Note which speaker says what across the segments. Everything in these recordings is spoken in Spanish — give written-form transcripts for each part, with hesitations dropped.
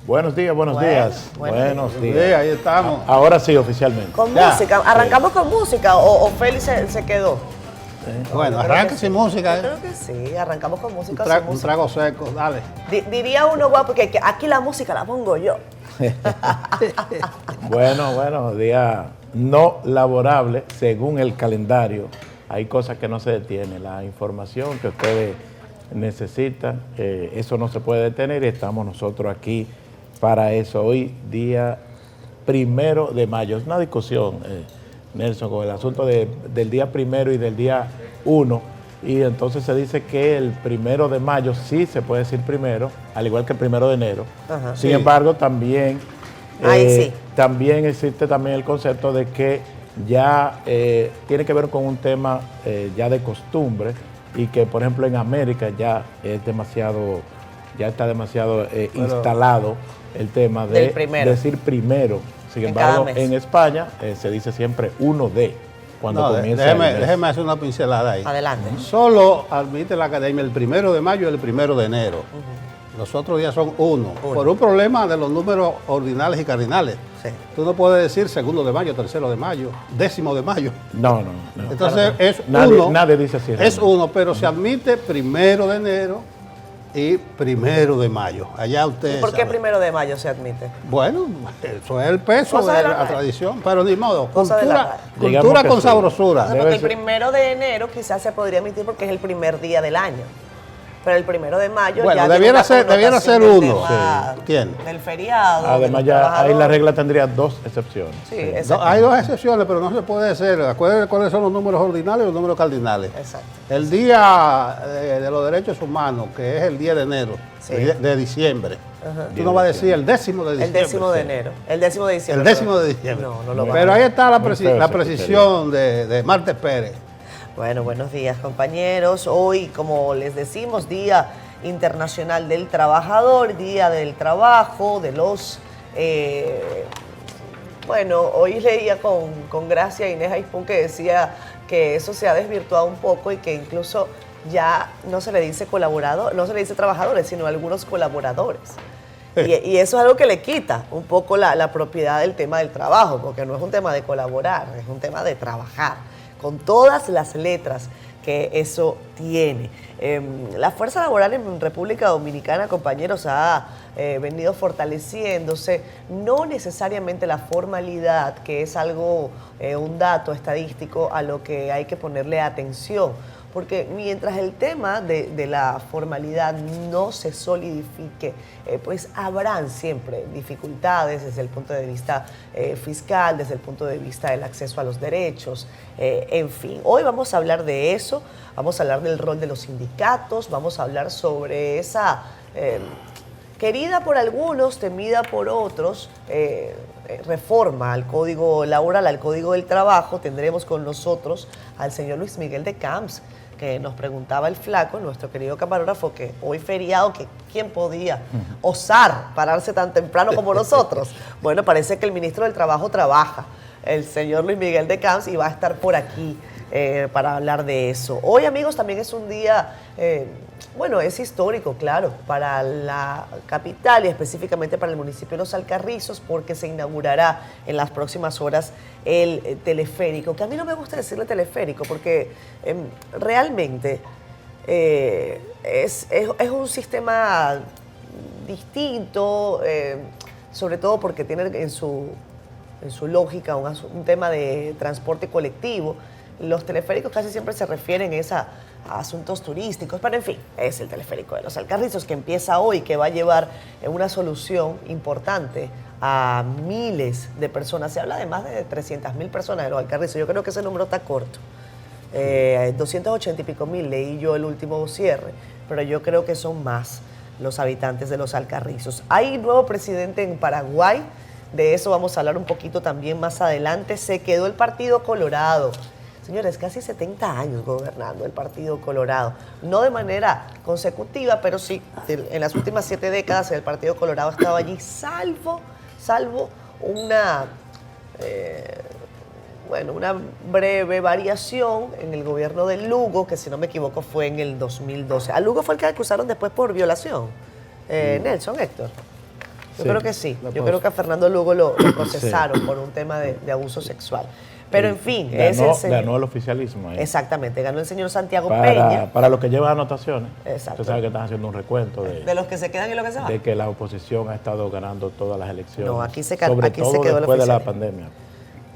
Speaker 1: Buenos días, buenos días. Buenos días.
Speaker 2: Ahí estamos.
Speaker 1: Ahora sí, oficialmente.
Speaker 3: Con música. ¿Arrancamos con música o Félix se quedó?
Speaker 2: Bueno, arranca sin música.
Speaker 3: Yo creo que sí, arrancamos con música.
Speaker 2: Un trago seco, dale.
Speaker 3: Diría uno, guapo, que aquí la música la pongo yo.
Speaker 1: Bueno, día no laborable según el calendario. Hay cosas que no se detienen. La información que ustedes necesitan, eso no se puede detener y estamos nosotros aquí para eso. Hoy, día 1 de mayo. Es una discusión, Nelson, con el asunto del día 1 y del día 1. Y entonces se dice que el 1 de mayo sí se puede decir primero, al igual que el 1 de enero.
Speaker 3: Ajá.
Speaker 1: Sin embargo, también, también existe también el concepto de que ya tiene que ver con un tema ya de costumbre y que, por ejemplo, en América ya está demasiado instalado el tema de decir primero. Sin embargo, en España se dice siempre 1 de cuando comienza.
Speaker 2: Déjeme hacer una pincelada ahí.
Speaker 3: Adelante.
Speaker 2: Solo admite la academia el 1 de mayo y el 1 de enero. Los otros días son uno. Por un problema de los números ordinales y cardinales.
Speaker 3: Sí.
Speaker 2: Tú no puedes decir 2 de mayo, 3 de mayo, 10 de mayo.
Speaker 1: No.
Speaker 2: Entonces es uno. Nadie dice así. Es uno, pero se admite 1 de enero y 1 de mayo. Allá usted.
Speaker 3: ¿Y por qué
Speaker 2: sabe.
Speaker 3: 1 de mayo se admite?
Speaker 2: Bueno, eso es el peso de la tradición, pero ni modo. Cultura con
Speaker 1: sí.
Speaker 2: sabrosura.
Speaker 3: Porque el 1 de enero quizás se podría admitir porque es el primer día del año. Pero el 1 de mayo
Speaker 2: bueno,
Speaker 3: ya
Speaker 2: debiera ser uno.
Speaker 3: ¿Quién? Del feriado.
Speaker 1: Además, ya ahí la regla tendría 2 excepciones.
Speaker 3: Sí,
Speaker 2: hay 2 excepciones, pero no se puede hacer. Acuérdense cuáles son los números ordinales y los números cardinales.
Speaker 3: Exacto.
Speaker 2: El Día de los Derechos Humanos, que es el 10 de enero, de diciembre.
Speaker 3: Ajá.
Speaker 2: Tú no vas a decir el 10 de diciembre.
Speaker 3: El 10 de enero. El 10 de diciembre.
Speaker 2: El 10 de diciembre.
Speaker 3: No lo va a
Speaker 2: Pero ahí está la precisión de Martes Pérez.
Speaker 3: Bueno, buenos días, compañeros. Hoy, como les decimos, Día Internacional del Trabajador, Día del Trabajo, de los... bueno, hoy leía con gracia Inés Aispun que decía que eso se ha desvirtuado un poco y que incluso ya no se le dice colaborador, no se le dice trabajadores, sino algunos colaboradores. Y eso es algo que le quita un poco la propiedad del tema del trabajo, porque no es un tema de colaborar, es un tema de trabajar, con todas las letras que eso tiene. La fuerza laboral en República Dominicana, compañeros, ha venido fortaleciéndose, no necesariamente la formalidad, que es algo, un dato estadístico a lo que hay que ponerle atención, porque mientras el tema de la formalidad no se solidifique, pues habrán siempre dificultades desde el punto de vista fiscal, desde el punto de vista del acceso a los derechos, en fin. Hoy vamos a hablar de eso, vamos a hablar del rol de los sindicatos, vamos a hablar sobre esa querida por algunos, temida por otros, reforma al Código Laboral, al Código del Trabajo. Tendremos con nosotros al señor Luis Miguel de Camps, que nos preguntaba el flaco, nuestro querido camarógrafo, que hoy feriado, que quién podía osar pararse tan temprano como nosotros. Bueno, parece que el ministro del Trabajo trabaja, el señor Luis Miguel de Camps, y va a estar por aquí para hablar de eso. Hoy, amigos, también es un día, bueno, es histórico, claro, para la capital y específicamente para el municipio de Los Alcarrizos, porque se inaugurará en las próximas horas el teleférico, que a mí no me gusta decirle teleférico, porque realmente es un sistema distinto, sobre todo porque tiene en su lógica un tema de transporte colectivo. Los teleféricos casi siempre se refieren a asuntos turísticos, pero en fin, es el teleférico de Los Alcarrizos que empieza hoy, que va a llevar una solución importante a miles de personas. Se habla de más de 300.000 personas de Los Alcarrizos. Yo creo que ese número está corto. 280 y pico mil, leí yo el último cierre, pero yo creo que son más los habitantes de Los Alcarrizos. Hay nuevo presidente en Paraguay, de eso vamos a hablar un poquito también más adelante. Se quedó el Partido Colorado. Señores, casi 70 años gobernando el Partido Colorado. No de manera consecutiva, pero sí, en las últimas 7 décadas el Partido Colorado estaba allí, salvo una breve variación en el gobierno de Lugo, que si no me equivoco fue en el 2012. A Lugo fue el que acusaron después por violación. Nelson, Héctor. Yo
Speaker 1: Sí.
Speaker 3: creo que sí.
Speaker 2: La
Speaker 3: Yo creo que a Fernando Lugo lo procesaron por un tema de abuso sexual. Pero en fin, es el señor.
Speaker 1: Ganó el oficialismo ahí.
Speaker 3: Exactamente, ganó el señor Santiago Peña.
Speaker 1: Para los que llevan anotaciones,
Speaker 3: Exacto.
Speaker 1: usted sabe que están haciendo un recuento
Speaker 3: De los que se quedan y los que se van.
Speaker 1: de que la oposición ha estado ganando todas las elecciones.
Speaker 3: No, aquí se
Speaker 1: sobre
Speaker 3: aquí
Speaker 1: todo
Speaker 3: se quedó el
Speaker 1: después de la
Speaker 3: oficialismo.
Speaker 1: pandemia.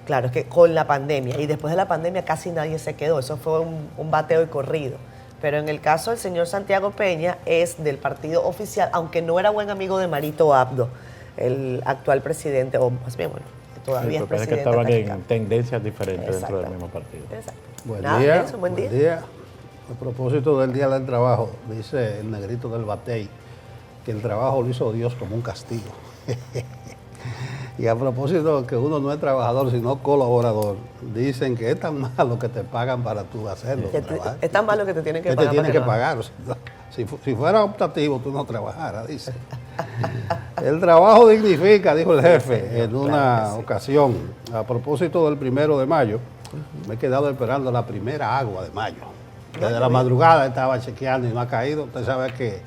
Speaker 3: Claro, es que con la pandemia y después de la pandemia casi nadie se quedó. Eso fue un bateo y corrido. Pero en el caso del señor Santiago Peña es del partido oficial, aunque no era buen amigo de Marito Abdo, el actual presidente, o más bien, bueno, todavía es
Speaker 1: Parece que
Speaker 3: presidente.
Speaker 1: estaban
Speaker 3: hasta
Speaker 1: en
Speaker 3: cambie.
Speaker 1: tendencias diferentes dentro del
Speaker 3: Exactamente.
Speaker 1: mismo partido.
Speaker 3: Exacto.
Speaker 2: Buen
Speaker 3: Nada,
Speaker 2: día.
Speaker 3: Nelson, buen día.
Speaker 2: A propósito del Día del Trabajo, dice el negrito del Batey que el trabajo lo hizo Dios como un castigo. Y a propósito que uno no es trabajador, sino colaborador, dicen que es tan malo que te pagan para tú hacerlo. trabajar.
Speaker 3: Es tan malo que te tienen que
Speaker 2: Que te
Speaker 3: pagar.
Speaker 2: tienen
Speaker 3: para
Speaker 2: que
Speaker 3: lo
Speaker 2: pagar. O sea, si fuera optativo, tú no trabajaras, dice. El trabajo dignifica, dijo el jefe en una ocasión. A propósito del 1 de mayo, me he quedado esperando la primera agua de mayo. Desde la madrugada estaba chequeando y no ha caído. Usted sabe que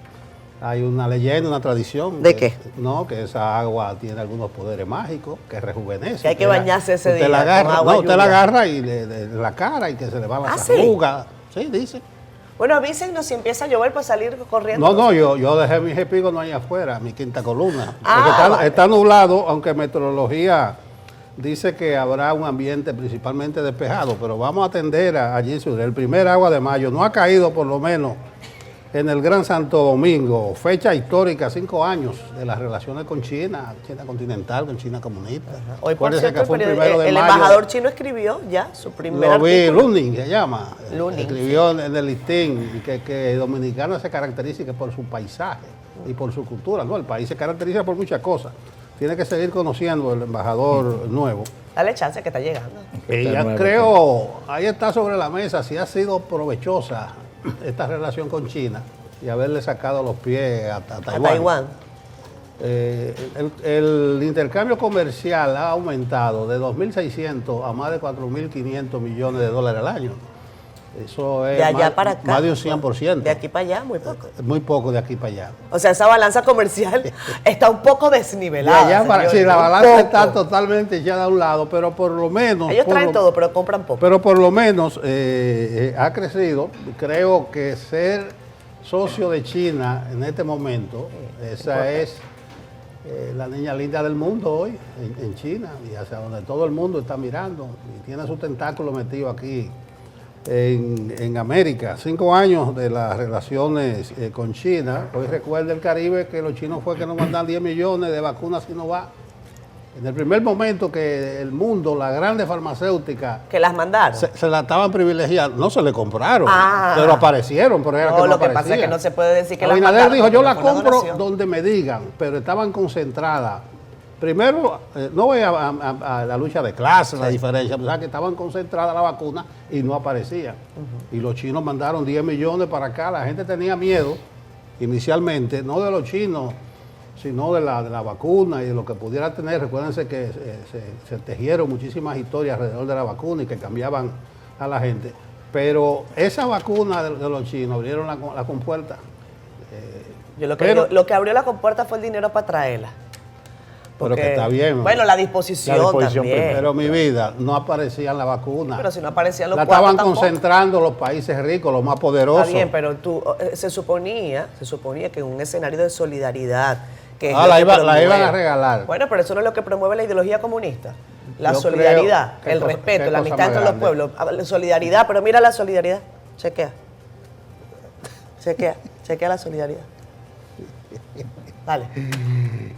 Speaker 2: hay una leyenda, una tradición.
Speaker 3: ¿De
Speaker 2: que-
Speaker 3: qué?
Speaker 2: No, que esa agua tiene algunos poderes mágicos, que rejuvenece.
Speaker 3: Que hay que
Speaker 2: Usted la-
Speaker 3: bañarse ese
Speaker 2: usted
Speaker 3: día
Speaker 2: la
Speaker 3: con
Speaker 2: agarra,
Speaker 3: agua
Speaker 2: no, usted
Speaker 3: lluvia.
Speaker 2: la agarra y la cara y que se le van las
Speaker 3: ¿Ah, sí?
Speaker 2: arrugas. Sí, dice.
Speaker 3: Bueno, avísennos si empieza a llover para salir corriendo.
Speaker 2: No, yo dejé mis espígonos ahí afuera, mi quinta columna.
Speaker 3: Ah,
Speaker 2: Porque está,
Speaker 3: vale.
Speaker 2: está nublado, aunque meteorología dice que habrá un ambiente principalmente despejado, pero vamos a atender allí sobre el primer agua de mayo. No ha caído por lo menos en el Gran Santo Domingo, fecha histórica, 5 años de las relaciones con China, China continental, con China comunista.
Speaker 3: Hoy, por
Speaker 2: Acuérdese
Speaker 3: cierto,
Speaker 2: que fue el 1 de
Speaker 3: el
Speaker 2: mayo.
Speaker 3: embajador chino escribió ya su primer
Speaker 2: Lo vi,
Speaker 3: artículo.
Speaker 2: Luning se llama.
Speaker 3: Luning,
Speaker 2: Escribió en el listín que Dominicana se caracteriza por su paisaje y por su cultura. No, el país se caracteriza por muchas cosas. Tiene que seguir conociendo el embajador nuevo.
Speaker 3: Dale chance que está llegando.
Speaker 2: Y ya
Speaker 1: nuevo,
Speaker 2: creo, ahí está sobre la mesa, si ha sido provechosa esta relación con China y haberle sacado los pies a
Speaker 3: A
Speaker 2: Taiwán.
Speaker 3: Taiwán.
Speaker 2: El intercambio comercial ha aumentado de 2.600 a más de 4.500 millones de dólares al año. Eso es
Speaker 3: De allá
Speaker 2: más,
Speaker 3: para acá.
Speaker 2: más de un 100%.
Speaker 3: De aquí para allá, muy poco.
Speaker 2: Muy poco de aquí para allá.
Speaker 3: O sea, esa balanza comercial está un poco
Speaker 2: De
Speaker 3: desnivelada.
Speaker 2: allá para,
Speaker 3: señores,
Speaker 2: sí, la
Speaker 3: un
Speaker 2: balanza
Speaker 3: poco.
Speaker 2: está totalmente echada a un lado, pero por lo menos...
Speaker 3: Ellos
Speaker 2: por
Speaker 3: traen
Speaker 2: lo-
Speaker 3: todo, pero compran poco.
Speaker 2: Pero por lo menos ha crecido. Creo que ser socio de China en este momento, esa es la niña linda del mundo hoy, en China, y hacia donde todo el mundo está mirando, y tiene su tentáculo metido aquí en América. 5 años de las relaciones con China. Hoy recuerda el Caribe que los chinos fue que nos mandan 10 millones de vacunas Sinovac. En el primer momento que el mundo, las grandes farmacéuticas,
Speaker 3: Que las mandaron.
Speaker 2: se la estaban privilegiando, no se le compraron,
Speaker 3: Ah.
Speaker 2: pero aparecieron, pero era
Speaker 3: No,
Speaker 2: que no
Speaker 3: lo que pasa
Speaker 2: aparecían.
Speaker 3: es que no se puede decir que las
Speaker 2: Abinader
Speaker 3: mandaron,
Speaker 2: dijo, yo
Speaker 3: porque
Speaker 2: la
Speaker 3: fue una
Speaker 2: compro
Speaker 3: donación.
Speaker 2: donde me digan, pero estaban concentradas. Primero, no voy a la lucha de clases, la diferencia, pero que estaban concentradas la vacuna y no aparecían. Y los chinos mandaron 10 millones para acá, la gente tenía miedo inicialmente, no de los chinos, sino de la vacuna y de lo que pudiera tener. Recuérdense que se tejieron muchísimas historias alrededor de la vacuna y que cambiaban a la gente. Pero esa vacuna de los chinos abrieron la compuerta.
Speaker 3: Yo lo que
Speaker 2: Pero-
Speaker 3: digo, lo que abrió la compuerta fue el dinero para traerla.
Speaker 2: Pero que está bien.
Speaker 3: Bueno, la disposición,
Speaker 1: La disposición
Speaker 3: también.
Speaker 1: primero.
Speaker 2: Pero mi vida, no aparecían la vacuna.
Speaker 3: Pero si no aparecían los
Speaker 2: La
Speaker 3: cuartos
Speaker 2: estaban
Speaker 3: tampoco.
Speaker 2: concentrando los países ricos, los más poderosos.
Speaker 3: Está bien, pero se suponía que en un escenario de solidaridad, que es
Speaker 2: Ah,
Speaker 3: lo
Speaker 2: la
Speaker 3: que
Speaker 2: iban
Speaker 3: promueve-
Speaker 2: a regalar.
Speaker 3: Bueno, pero eso no es lo que promueve la ideología comunista. La
Speaker 2: Yo
Speaker 3: solidaridad,
Speaker 2: creo que
Speaker 3: el
Speaker 2: cosa-
Speaker 3: respeto,
Speaker 2: qué
Speaker 3: la
Speaker 2: cosa
Speaker 3: amistad
Speaker 2: más
Speaker 3: entre los
Speaker 2: grande.
Speaker 3: pueblos. La solidaridad, pero mira la solidaridad. Chequea. Chequea la solidaridad. Dale.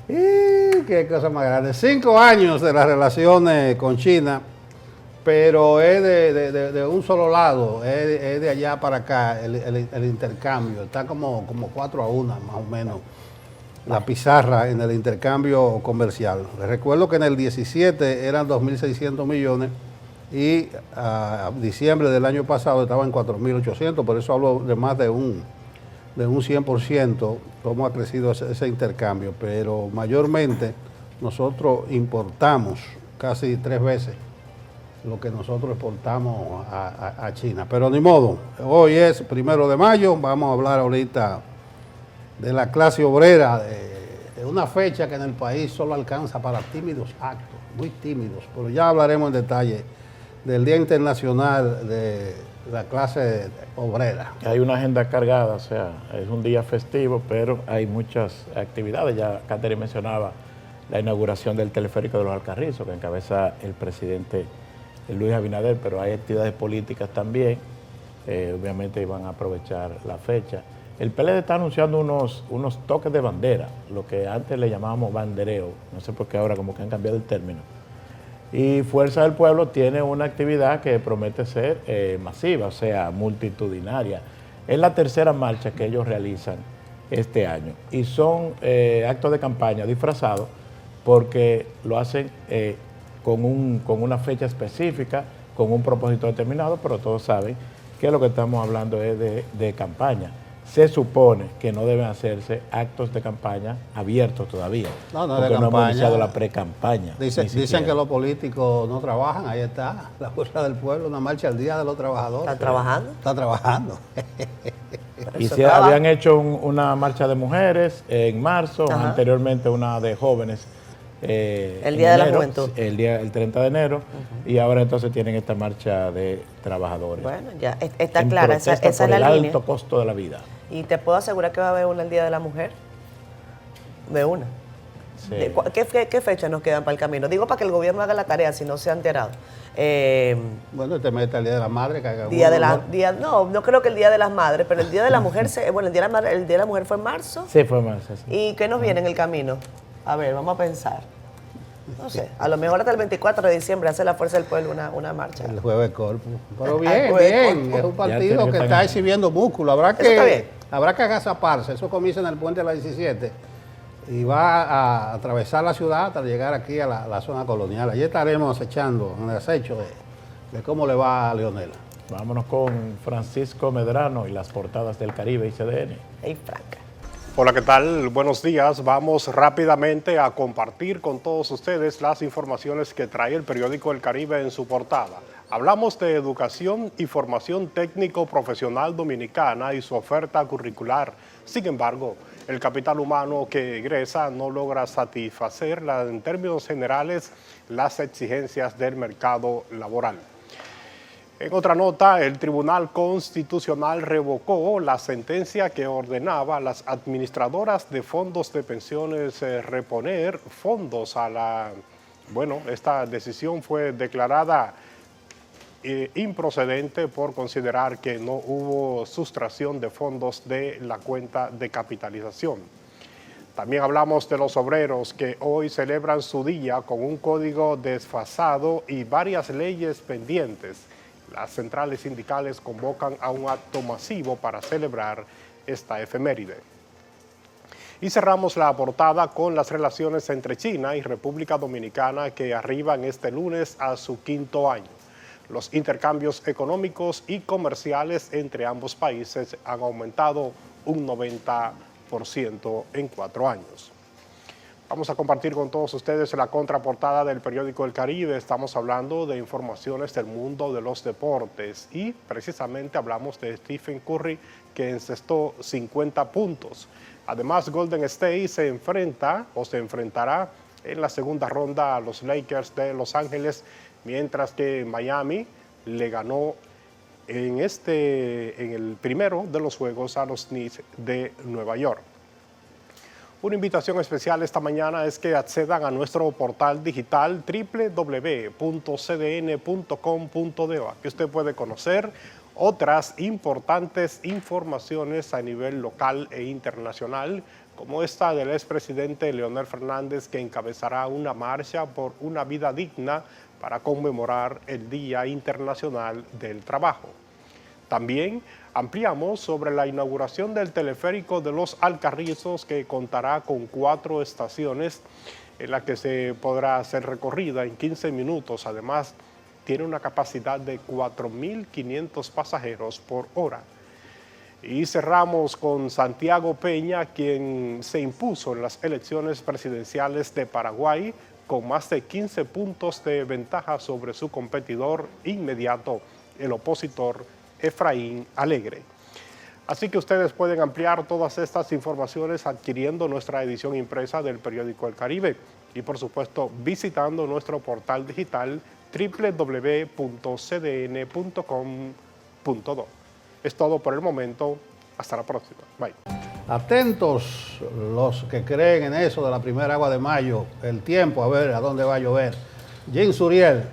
Speaker 2: Qué cosa más grande. 5 años de las relaciones con China, pero es de un solo lado, es de allá para acá el intercambio. Está como 4-1 más o menos la pizarra en el intercambio comercial. Les recuerdo que en el 17 eran 2.600 millones y a diciembre del año pasado estaba en 4.800, por eso hablo de más de un 100%, cómo ha crecido ese intercambio, pero mayormente nosotros importamos casi 3 veces lo que nosotros exportamos a China. Pero ni modo, hoy es 1 de mayo, vamos a hablar ahorita de la clase obrera, de una fecha que en el país solo alcanza para tímidos actos, muy tímidos, pero ya hablaremos en detalle del Día Internacional de la Clase Obrera.
Speaker 1: Hay una agenda cargada, o sea, es un día festivo, pero hay muchas actividades. Ya Catherine mencionaba la inauguración del teleférico de los Alcarrizos, que encabeza el presidente Luis Abinader, pero hay actividades políticas también, obviamente van a aprovechar la fecha. El PLD está anunciando unos toques de bandera, lo que antes le llamábamos bandereo, no sé por qué ahora como que han cambiado el término. Y Fuerza del Pueblo tiene una actividad que promete ser masiva, o sea, multitudinaria. Es la tercera marcha que ellos realizan este año y son actos de campaña disfrazados porque lo hacen con una fecha específica, con un propósito determinado, pero todos saben que lo que estamos hablando es de campaña. Se supone que no deben hacerse actos de campaña abiertos todavía, porque no hemos iniciado la pre-campaña.
Speaker 2: Dicen que los políticos no trabajan, ahí está, la Fuerza del Pueblo, una marcha al Día de los Trabajadores.
Speaker 3: ¿Está trabajando?
Speaker 2: Está trabajando.
Speaker 1: Y se habían hecho una marcha de mujeres en marzo, anteriormente una de jóvenes.
Speaker 3: El Día de la Juventud.
Speaker 1: El 30 de enero, y ahora entonces tienen esta marcha de trabajadores.
Speaker 3: Bueno, ya está clara, esa es la
Speaker 1: línea. El
Speaker 3: línea.
Speaker 1: alto costo de la vida.
Speaker 3: Y te puedo asegurar que va a haber una el Día de la Mujer. De una.
Speaker 1: Sí.
Speaker 3: ¿Qué fechas nos quedan para el camino? Digo para que el gobierno haga la tarea, si no se ha enterado.
Speaker 2: Bueno, te mete el Día de la Madre.
Speaker 3: No creo que el Día de las Madres, pero el Día de la Mujer, el Día de la Mujer fue en marzo.
Speaker 1: Sí, fue en marzo. Sí.
Speaker 3: ¿Y qué nos viene en el camino? A ver, vamos a pensar. No sé, a lo mejor hasta el 24 de diciembre hace la Fuerza del Pueblo una marcha.
Speaker 2: El Jueves Corpus. Pero bien, es un partido que está exhibiendo músculo. Habrá que agazaparse. Eso comienza en el puente de la 17 y va a atravesar la ciudad hasta llegar aquí a la zona colonial. Allí estaremos acechando en el acecho de cómo le va a Leonela.
Speaker 1: Vámonos con Francisco Medrano y las portadas del Caribe y CDN.
Speaker 3: Hey, Franca.
Speaker 4: Hola, ¿qué tal? Buenos días. Vamos rápidamente a compartir con todos ustedes las informaciones que trae el periódico El Caribe en su portada. Hablamos de educación y formación técnico-profesional dominicana y su oferta curricular. Sin embargo, el capital humano que egresa no logra satisfacer en términos generales las exigencias del mercado laboral. En otra nota, el Tribunal Constitucional revocó la sentencia que ordenaba a las administradoras de fondos de pensiones reponer fondos a la... Bueno, esta decisión fue declarada improcedente por considerar que no hubo sustracción de fondos de la cuenta de capitalización. También hablamos de los obreros que hoy celebran su día con un código desfasado y varias leyes pendientes. Las centrales sindicales convocan a un acto masivo para celebrar esta efeméride. Y cerramos la portada con las relaciones entre China y República Dominicana que arriban este lunes a su 5º año. Los intercambios económicos y comerciales entre ambos países han aumentado un 90% en 4 años. Vamos a compartir con todos ustedes la contraportada del periódico El Caribe. Estamos hablando de informaciones del mundo de los deportes y precisamente hablamos de Stephen Curry, que encestó 50 puntos. Además, Golden State se enfrentará en la segunda ronda a los Lakers de Los Ángeles, mientras que Miami le ganó en el primero de los juegos a los Knicks de Nueva York. Una invitación especial esta mañana es que accedan a nuestro portal digital www.cdn.com.do. Aquí usted puede conocer otras importantes informaciones a nivel local e internacional, como esta del expresidente Leonel Fernández, que encabezará una marcha por una vida digna para conmemorar el Día Internacional del Trabajo. También ampliamos sobre la inauguración del teleférico de los Alcarrizos, que contará con 4 estaciones en las que se podrá hacer recorrida en 15 minutos. Además, tiene una capacidad de 4.500 pasajeros por hora. Y cerramos con Santiago Peña, quien se impuso en las elecciones presidenciales de Paraguay con más de 15 puntos de ventaja sobre su competidor inmediato, el opositor Efraín Alegre. Así que ustedes pueden ampliar todas estas informaciones adquiriendo nuestra edición impresa del periódico El Caribe y por supuesto visitando nuestro portal digital www.cdn.com.do. Es todo por el momento. Hasta la próxima. Bye.
Speaker 2: Atentos los que creen en eso de la primera agua de mayo, el tiempo, a ver a dónde va a llover. Jim Suriel.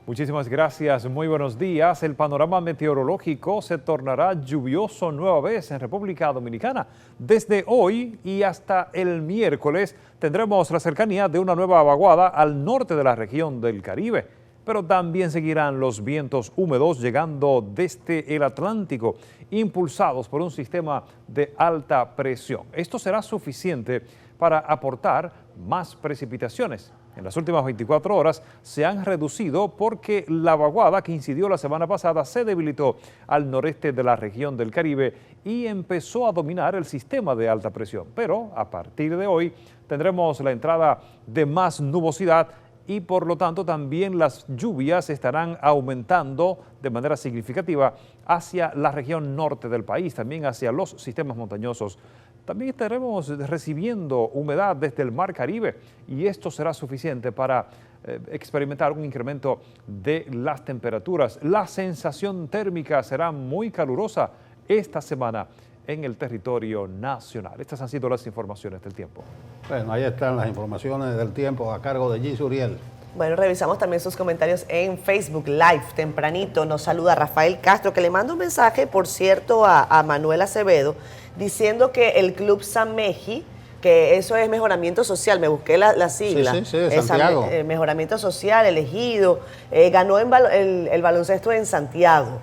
Speaker 5: Muchísimas gracias, muy buenos días. El panorama meteorológico se tornará lluvioso nueva vez en República Dominicana. Desde hoy y hasta el miércoles tendremos la cercanía de una nueva vaguada al norte de la región del Caribe, pero también seguirán los vientos húmedos llegando desde el Atlántico, impulsados por un sistema de alta presión. Esto será suficiente para aportar más precipitaciones. En las últimas 24 horas se han reducido porque la vaguada que incidió la semana pasada se debilitó al noreste de la región del Caribe y empezó a dominar el sistema de alta presión. Pero a partir de hoy tendremos la entrada de más nubosidad y por lo tanto también las lluvias estarán aumentando de manera significativa hacia la región norte del país, también hacia los sistemas montañosos. También estaremos recibiendo humedad desde el Mar Caribe y esto será suficiente para experimentar un incremento de las temperaturas. La sensación térmica será muy calurosa esta semana en el territorio nacional. Estas han sido las informaciones del tiempo.
Speaker 2: Bueno, ahí están las informaciones del tiempo a cargo de Jim Suriel.
Speaker 3: Bueno, revisamos también sus comentarios en Facebook Live. Tempranito nos saluda Rafael Castro, que le manda un mensaje, por cierto, a Manuel Acevedo, diciendo que el Club Sameji, que eso es mejoramiento social, me busqué la sigla.
Speaker 2: Sí, de Santiago.
Speaker 3: Mejoramiento social, elegido, ganó el baloncesto en Santiago.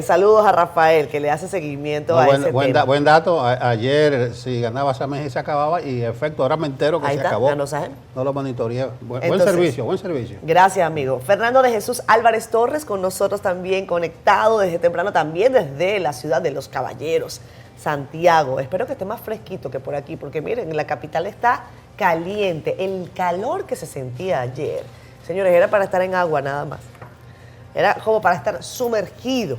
Speaker 3: Saludos a Rafael, que le hace seguimiento a ese tema.
Speaker 2: Buen dato. Ayer, si ganaba Sameji, se acababa y efecto, ahora me entero que
Speaker 3: Ahí
Speaker 2: se
Speaker 3: está,
Speaker 2: acabó.
Speaker 3: ganó Sameji.
Speaker 2: No lo monitoreé. Buen
Speaker 3: Entonces,
Speaker 2: servicio.
Speaker 3: Gracias, amigo. Fernando de Jesús Álvarez Torres con nosotros también, conectado desde temprano, también desde la ciudad de Los Caballeros, Santiago. Espero que esté más fresquito que por aquí, porque miren, la capital está caliente. El calor que se sentía ayer, señores, era para estar en agua nada más. Era como para estar sumergido.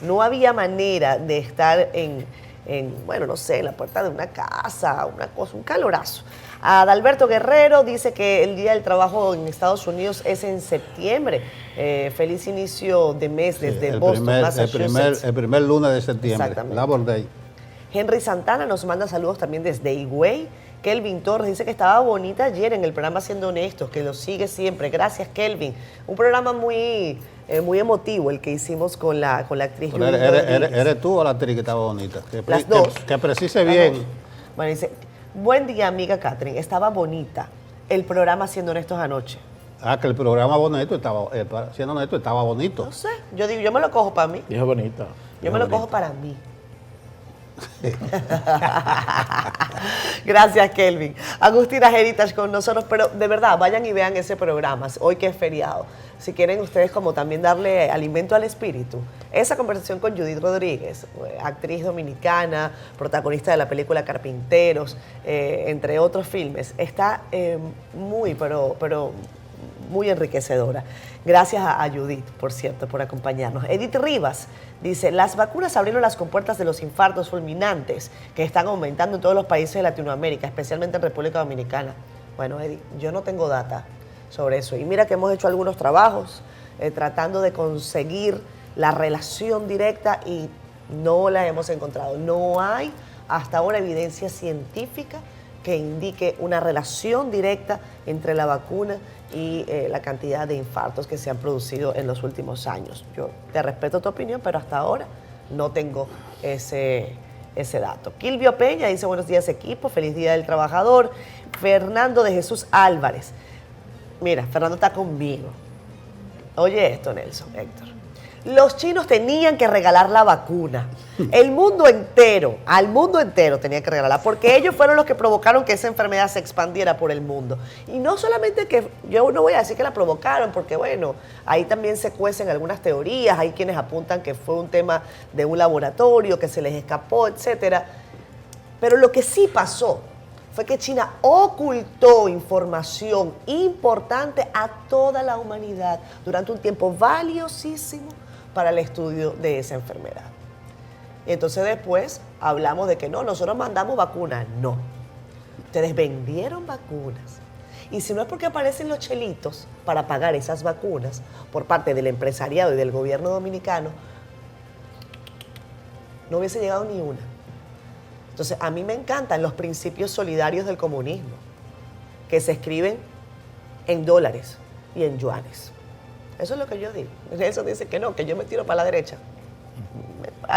Speaker 3: No había manera de estar bueno, no sé, en la puerta de una casa, una cosa, un calorazo. Adalberto Guerrero dice que el Día del Trabajo en Estados Unidos es en septiembre. Feliz inicio de mes desde Boston, Massachusetts.
Speaker 2: El primer lunes de septiembre,
Speaker 3: Exactamente.
Speaker 2: Labor Day.
Speaker 3: Henry Santana nos manda saludos también desde Higüey. Kelvin Torres dice que estaba bonita ayer en el programa Siendo Honestos, que lo sigue siempre. Gracias, Kelvin. Un programa muy emotivo el que hicimos con la actriz Judy Rodríguez.
Speaker 2: ¿Eres tú o la actriz que estaba bonita?
Speaker 3: Las dos.
Speaker 2: Que precise bien.
Speaker 3: Dos. Bueno, dice, buen día, amiga Catherine. Estaba bonita el programa Siendo Honestos anoche.
Speaker 2: Que el programa bonito Siendo Honesto estaba bonito.
Speaker 3: No sé, yo digo, yo me lo cojo para mí.
Speaker 1: Dijo bonito.
Speaker 3: Yo me lo cojo para mí. Gracias, Kelvin. Agustina Heritage con nosotros, pero de verdad, vayan y vean ese programa, hoy que es feriado. Si quieren ustedes como también darle alimento al espíritu. Esa conversación con Judith Rodríguez, actriz dominicana, protagonista de la película Carpinteros, entre otros filmes, está pero muy enriquecedora. Gracias a Judith, por cierto, por acompañarnos. Edith Rivas dice, las vacunas abrieron las compuertas de los infartos fulminantes que están aumentando en todos los países de Latinoamérica, especialmente en República Dominicana. Bueno, Edith, yo no tengo data sobre eso. Y mira que hemos hecho algunos trabajos tratando de conseguir la relación directa y no la hemos encontrado. No hay hasta ahora evidencia científica que indique una relación directa entre la vacuna y la cantidad de infartos que se han producido en los últimos años. Yo te respeto tu opinión, pero hasta ahora no tengo ese dato. Kilvio Peña dice, buenos días equipo, feliz Día del Trabajador. Fernando de Jesús Álvarez. Mira, Fernando está conmigo. Oye esto, Nelson, Héctor. Los chinos tenían que regalar la vacuna. El mundo entero, al mundo entero tenía que regalarla, porque ellos fueron los que provocaron que esa enfermedad se expandiera por el mundo. Y no solamente que, yo no voy a decir que la provocaron, porque bueno, ahí también se cuecen algunas teorías, hay quienes apuntan que fue un tema de un laboratorio, que se les escapó, etcétera. Pero lo que sí pasó fue que China ocultó información importante a toda la humanidad durante un tiempo valiosísimo para el estudio de esa enfermedad. Y entonces después hablamos de que no, nosotros mandamos vacunas. No, ustedes vendieron vacunas. Y si no es porque aparecen los chelitos para pagar esas vacunas por parte del empresariado y del gobierno dominicano, no hubiese llegado ni una. Entonces, a mí me encantan los principios solidarios del comunismo, que se escriben en dólares y en yuanes. Eso es lo que yo digo. Eso dice que no, que yo me tiro para la derecha.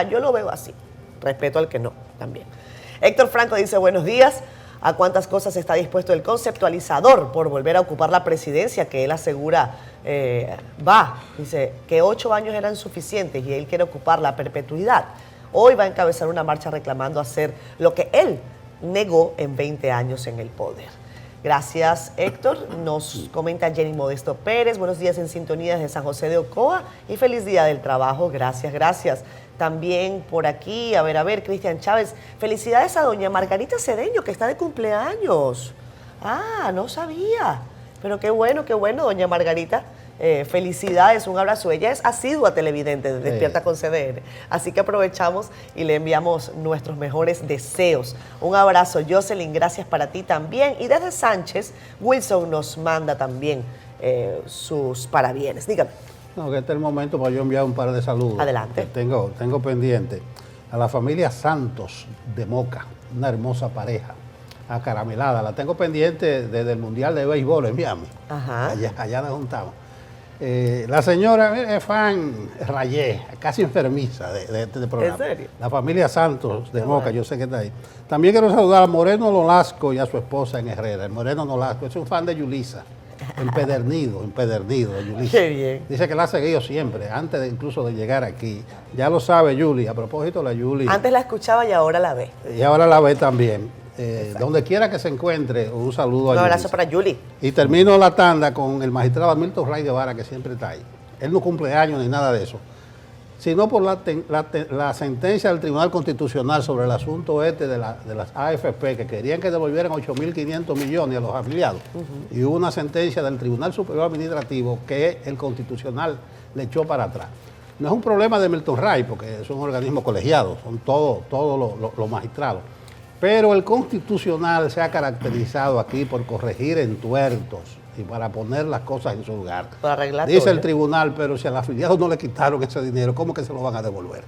Speaker 3: Yo lo veo así. Respeto al que no, también. Héctor Franco dice, buenos días. ¿A cuántas cosas está dispuesto el conceptualizador por volver a ocupar la presidencia que él asegura va? Dice que 8 años eran suficientes y él quiere ocupar la perpetuidad. Hoy va a encabezar una marcha reclamando hacer lo que él negó en 20 años en el poder. Gracias, Héctor. Nos comenta Jenny Modesto Pérez. Buenos días en sintonía desde San José de Ocoa y feliz día del trabajo. Gracias, gracias. También por aquí, a ver, Cristian Chávez. Felicidades a doña Margarita Cedeño, que está de cumpleaños. Ah, no sabía. Pero qué bueno, doña Margarita. Felicidades, un abrazo. Ella es asidua televidente de Despierta con CDN. Así que aprovechamos y le enviamos nuestros mejores deseos. Un abrazo, Jocelyn, gracias para ti también. Y desde Sánchez, Wilson nos manda también sus parabienes. Dígame.
Speaker 2: No, que este es el momento para yo enviar un par de saludos.
Speaker 3: Adelante.
Speaker 2: Que tengo pendiente. A la familia Santos de Moca, una hermosa pareja, acaramelada. La tengo pendiente desde el Mundial de Béisbol en Miami.
Speaker 3: Ajá.
Speaker 2: Allá nos juntamos. La señora es fan rayé, casi enfermiza de este programa.
Speaker 3: ¿En serio?
Speaker 2: La familia Santos de
Speaker 3: Qué
Speaker 2: Moca,
Speaker 3: bueno.
Speaker 2: yo sé que está ahí. También quiero saludar a Moreno Nolasco y a su esposa en Herrera. El Moreno Nolasco es un fan de Yulisa. Empedernido de Yulisa.
Speaker 3: Qué bien.
Speaker 2: Dice que la ha seguido siempre, antes incluso de llegar aquí. Ya lo sabe Yuli. A propósito, la Yuli.
Speaker 3: Antes la escuchaba y ahora la ve.
Speaker 2: Y ahora la ve también. Donde quiera que se encuentre, un saludo a
Speaker 3: Un abrazo
Speaker 2: Yulisa.
Speaker 3: para Yuli.
Speaker 2: Y termino la tanda con el magistrado Hamilton Ray Guevara, que siempre está ahí. Él no cumple años ni nada de eso, sino por la sentencia del Tribunal Constitucional sobre el asunto de las AFP, que querían que devolvieran 8.500 millones a los afiliados. Y hubo una sentencia del Tribunal Superior Administrativo que el Constitucional le echó para atrás. No es un problema de Milton Ray, porque es un organismo colegiado, son todos los magistrados. Pero el Constitucional se ha caracterizado aquí por corregir entuertos y para poner las cosas en su lugar.
Speaker 3: Para arreglar
Speaker 2: Dice
Speaker 3: todo,
Speaker 2: el tribunal, pero si al afiliado no le quitaron ese dinero, ¿cómo que se lo van a devolver?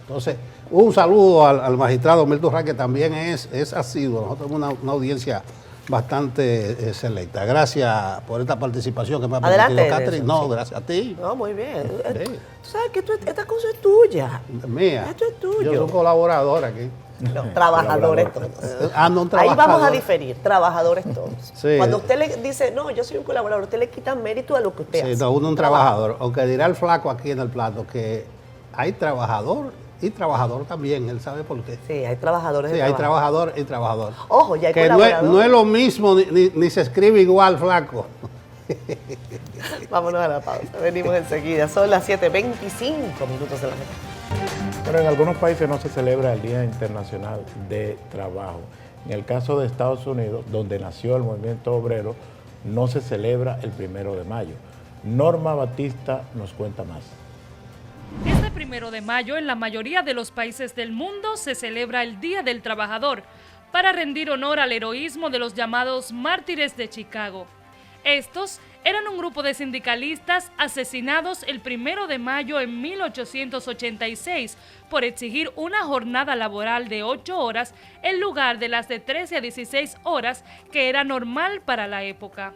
Speaker 2: Entonces, un saludo al magistrado Milton Ray, que también es asiduo. Nosotros tenemos una audiencia bastante selecta. Gracias por esta participación que me ha
Speaker 3: Adelante,
Speaker 2: permitido, Catherine.
Speaker 3: Nelson,
Speaker 2: No,
Speaker 3: sí.
Speaker 2: gracias a ti.
Speaker 3: No, muy bien.
Speaker 2: Sí.
Speaker 3: Tú sabes que esta cosa es tuya.
Speaker 2: Mía.
Speaker 3: Esto es tuyo.
Speaker 2: Yo soy un colaborador aquí.
Speaker 3: No, trabajadores todos.
Speaker 2: Ando un
Speaker 3: Ahí vamos a
Speaker 2: trabajador.
Speaker 3: diferir, trabajadores todos.
Speaker 2: Sí.
Speaker 3: Cuando usted le dice, no, yo soy un colaborador, usted le quita mérito a lo que usted
Speaker 2: Sí,
Speaker 3: hace.
Speaker 2: no, uno un trabajador. Aunque dirá el flaco aquí en el plato que hay trabajador y trabajador también. Él sabe por qué.
Speaker 3: Sí, hay trabajadores.
Speaker 2: Sí,
Speaker 3: de
Speaker 2: hay
Speaker 3: trabajo.
Speaker 2: trabajador y trabajador.
Speaker 3: Ojo, ya hay
Speaker 2: que
Speaker 3: colaboradores.
Speaker 2: no es lo mismo ni se escribe igual, flaco.
Speaker 3: Vámonos a la pausa. Venimos enseguida. Son las 7:25 minutos de la mañana.
Speaker 1: Pero en algunos países no se celebra el Día Internacional de Trabajo. En el caso de Estados Unidos, donde nació el movimiento obrero, no se celebra el 1 de mayo. Norma Batista nos cuenta más.
Speaker 6: Este 1 de mayo, en la mayoría de los países del mundo, se celebra el Día del Trabajador para rendir honor al heroísmo de los llamados mártires de Chicago. Estos eran un grupo de sindicalistas asesinados el 1 de mayo en 1886 por exigir una jornada laboral de 8 horas en lugar de las de 13 a 16 horas que era normal para la época.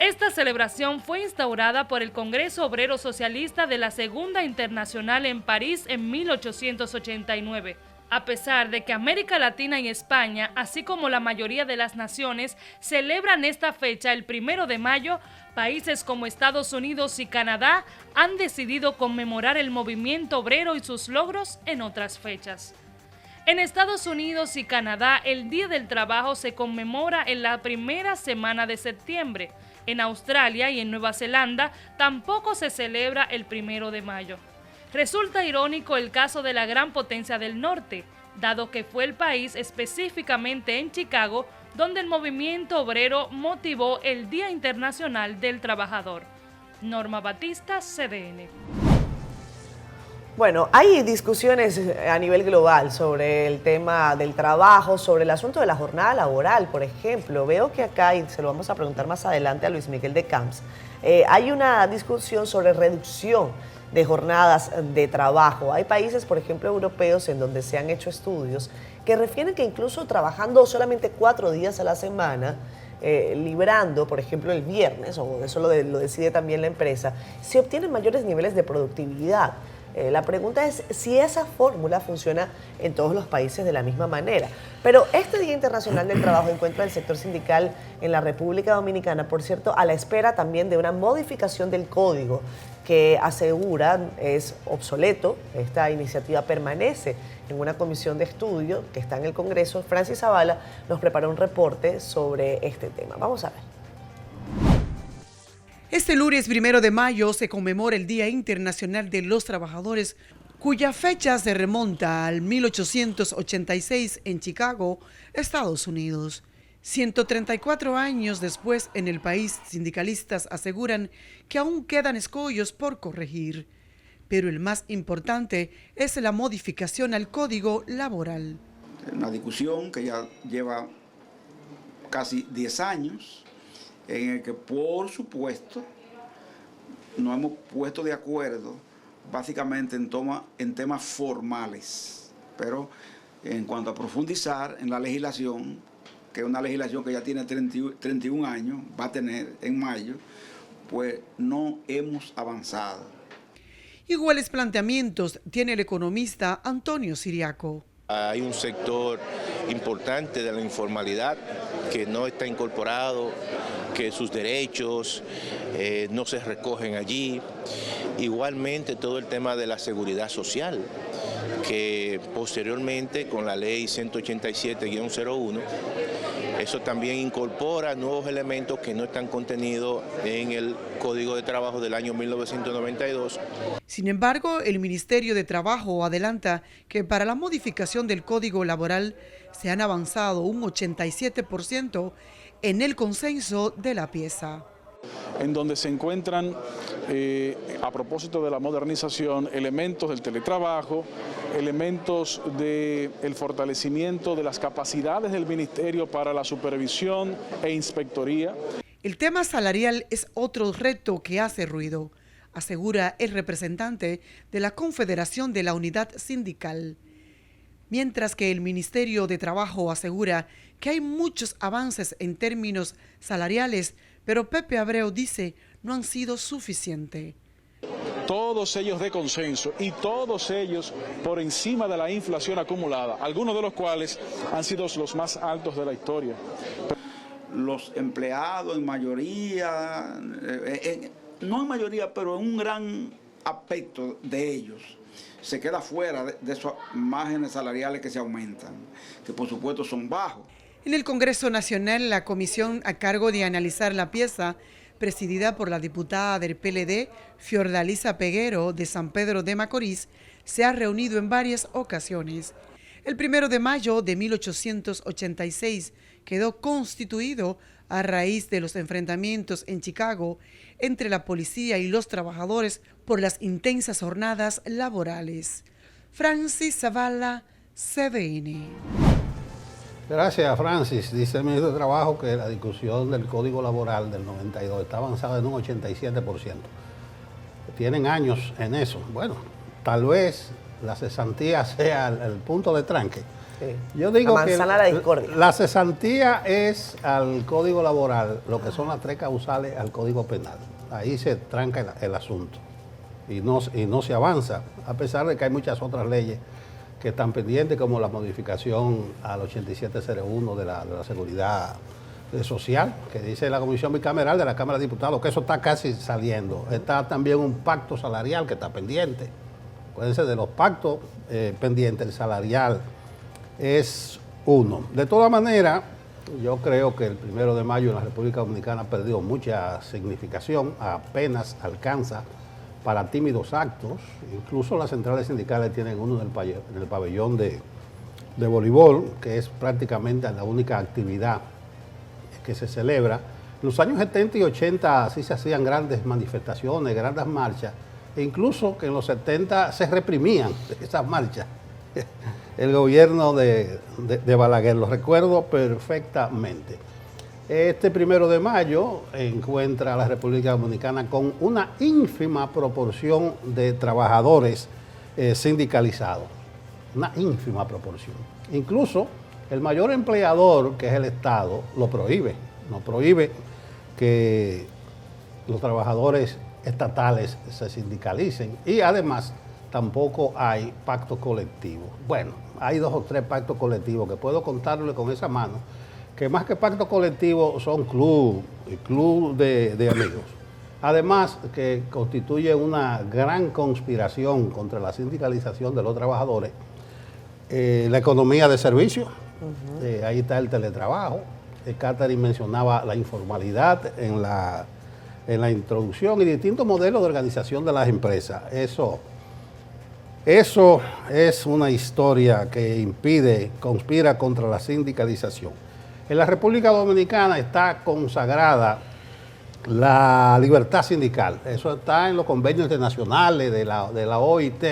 Speaker 6: Esta celebración fue instaurada por el Congreso Obrero Socialista de la Segunda Internacional en París en 1889. A pesar de que América Latina y España, así como la mayoría de las naciones, celebran esta fecha el 1 de mayo, países como Estados Unidos y Canadá han decidido conmemorar el movimiento obrero y sus logros en otras fechas. En Estados Unidos y Canadá, el Día del Trabajo se conmemora en la primera semana de septiembre. En Australia y en Nueva Zelanda tampoco se celebra el 1 de mayo. Resulta irónico el caso de la gran potencia del norte, dado que fue el país, específicamente en Chicago, donde el movimiento obrero motivó el Día Internacional del Trabajador. Norma Batista, CDN.
Speaker 3: Bueno, hay discusiones a nivel global sobre el tema del trabajo, sobre el asunto de la jornada laboral, por ejemplo. Veo que acá, y se lo vamos a preguntar más adelante a Luis Miguel de Camps, hay una discusión sobre reducción de jornadas de trabajo. Hay países, por ejemplo, europeos, en donde se han hecho estudios que refieren que incluso trabajando solamente 4 días a la semana, librando, por ejemplo, el viernes, o eso lo decide también la empresa, se obtienen mayores niveles de productividad. La pregunta es si esa fórmula funciona en todos los países de la misma manera. Pero este Día Internacional del Trabajo encuentra el sector sindical en la República Dominicana, por cierto, a la espera también de una modificación del código que aseguran es obsoleto. Esta iniciativa permanece en una comisión de estudio que está en el Congreso. Francis Zavala nos preparó un reporte sobre este tema. Vamos a ver.
Speaker 7: Este lunes 1 de mayo se conmemora el Día Internacional de los Trabajadores, cuya fecha se remonta al 1886 en Chicago, Estados Unidos. 134 años después en el país, sindicalistas aseguran que aún quedan escollos por corregir. Pero el más importante es la modificación al Código Laboral.
Speaker 8: Una discusión que ya lleva casi 10 años, en el que, por supuesto, nos hemos puesto de acuerdo básicamente en temas formales, pero en cuanto a profundizar en la legislación, que es una legislación que ya tiene 31 años, va a tener en mayo, pues no hemos avanzado.
Speaker 7: Iguales planteamientos tiene el economista Antonio Siriaco.
Speaker 9: Hay un sector importante de la informalidad que no está incorporado, que sus derechos no se recogen allí. Igualmente todo el tema de la seguridad social, que posteriormente con la ley 187-01, eso también incorpora nuevos elementos que no están contenidos en el Código de Trabajo del año 1992.
Speaker 7: Sin embargo, el Ministerio de Trabajo adelanta que para la modificación del Código Laboral se han avanzado un 87% en el consenso de la pieza.
Speaker 10: En donde se encuentran, a propósito de la modernización, elementos del teletrabajo, elementos del fortalecimiento de las capacidades del Ministerio para la supervisión e inspectoría.
Speaker 7: El tema salarial es otro reto que hace ruido, asegura el representante de la Confederación de la Unidad Sindical. Mientras que el Ministerio de Trabajo asegura que hay muchos avances en términos salariales, pero Pepe Abreu dice no han sido suficientes.
Speaker 10: Todos ellos de consenso y todos ellos por encima de la inflación acumulada, algunos de los cuales han sido los más altos de la historia.
Speaker 8: Los empleados en mayoría, no en mayoría, pero en un gran aspecto de ellos, se queda fuera de esos márgenes salariales que se aumentan, que por supuesto son bajos.
Speaker 7: En el Congreso Nacional, la comisión a cargo de analizar la pieza, presidida por la diputada del PLD, Fiordalisa Peguero, de San Pedro de Macorís, se ha reunido en varias ocasiones. El 1 de mayo de 1886 quedó constituido a raíz de los enfrentamientos en Chicago entre la policía y los trabajadores por las intensas jornadas laborales. Francis Zavala, CDN.
Speaker 2: Gracias, Francis. Dice el ministro de Trabajo que la discusión del Código Laboral del 92 está avanzada en un 87%. Tienen años en eso. Bueno, tal vez la cesantía sea el punto de tranque.
Speaker 3: Sí.
Speaker 2: Yo digo que
Speaker 3: la discordia.
Speaker 2: La cesantía es al Código Laboral lo que son las 3 causales al Código Penal. Ahí se tranca el asunto y no se avanza, a pesar de que hay muchas otras leyes que están pendientes, como la modificación al 8701 de la seguridad social, que dice la Comisión Bicameral de la Cámara de Diputados, que eso está casi saliendo. Está también un pacto salarial que está pendiente. Acuérdense de los pactos pendientes, el salarial es uno. De todas maneras, yo creo que el 1 de mayo en la República Dominicana perdió mucha significación, apenas alcanza para tímidos actos. Incluso las centrales sindicales tienen uno en el pabellón de voleibol, que es prácticamente la única actividad que se celebra. En los años 70 y 80 sí se hacían grandes manifestaciones, grandes marchas, e incluso que en los 70 se reprimían esas marchas. El gobierno de Balaguer, lo recuerdo perfectamente. Este 1 de mayo encuentra a la República Dominicana con una ínfima proporción de trabajadores sindicalizados. Una ínfima proporción. Incluso el mayor empleador, que es el Estado, lo prohíbe. No prohíbe que los trabajadores estatales se sindicalicen y además tampoco hay pacto colectivo. Bueno, hay 2 o 3 pactos colectivos que puedo contarle con esa mano, que más que pacto colectivo son club de amigos. Además que constituye una gran conspiración contra la sindicalización de los trabajadores, la economía de servicio, ahí está el teletrabajo. Catherine mencionaba la informalidad en la introducción y distintos modelos de organización de las empresas. Eso es una historia que conspira contra la sindicalización. En la República Dominicana está consagrada la libertad sindical. Eso está en los convenios internacionales de la OIT,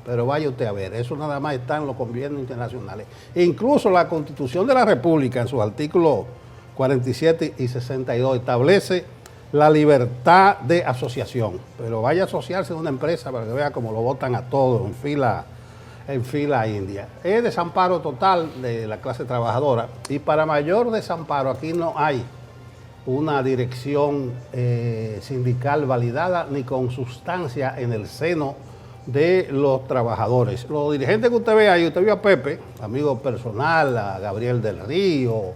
Speaker 2: pero vaya usted a ver, eso nada más está en los convenios internacionales. Incluso la Constitución de la República, en sus artículos 47 y 62, establece la libertad de asociación, pero vaya a asociarse en una empresa para que vea cómo lo votan a todos en fila india. Es desamparo total de la clase trabajadora y para mayor desamparo aquí no hay una dirección sindical validada ni con sustancia en el seno de los trabajadores. Los dirigentes que usted ve ahí, usted vio a Pepe, amigo personal, a Gabriel del Río,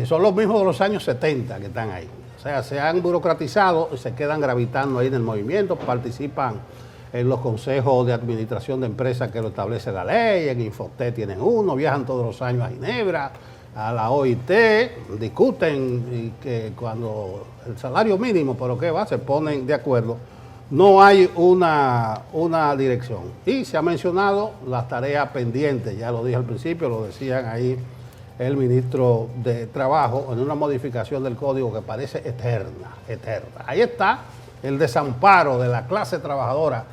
Speaker 2: son los mismos de los años 70 que están ahí. O sea, se han burocratizado y se quedan gravitando ahí en el movimiento, participan en los consejos de administración de empresas que lo establece la ley, en Infoté tienen uno, viajan todos los años a Ginebra, a la OIT, discuten y que cuando el salario mínimo, ¿pero qué va? Se ponen de acuerdo. No hay una dirección. Y se ha mencionado las tareas pendientes, ya lo dije al principio, lo decían ahí el ministro de Trabajo, en una modificación del código que parece eterna. Ahí está el desamparo de la clase trabajadora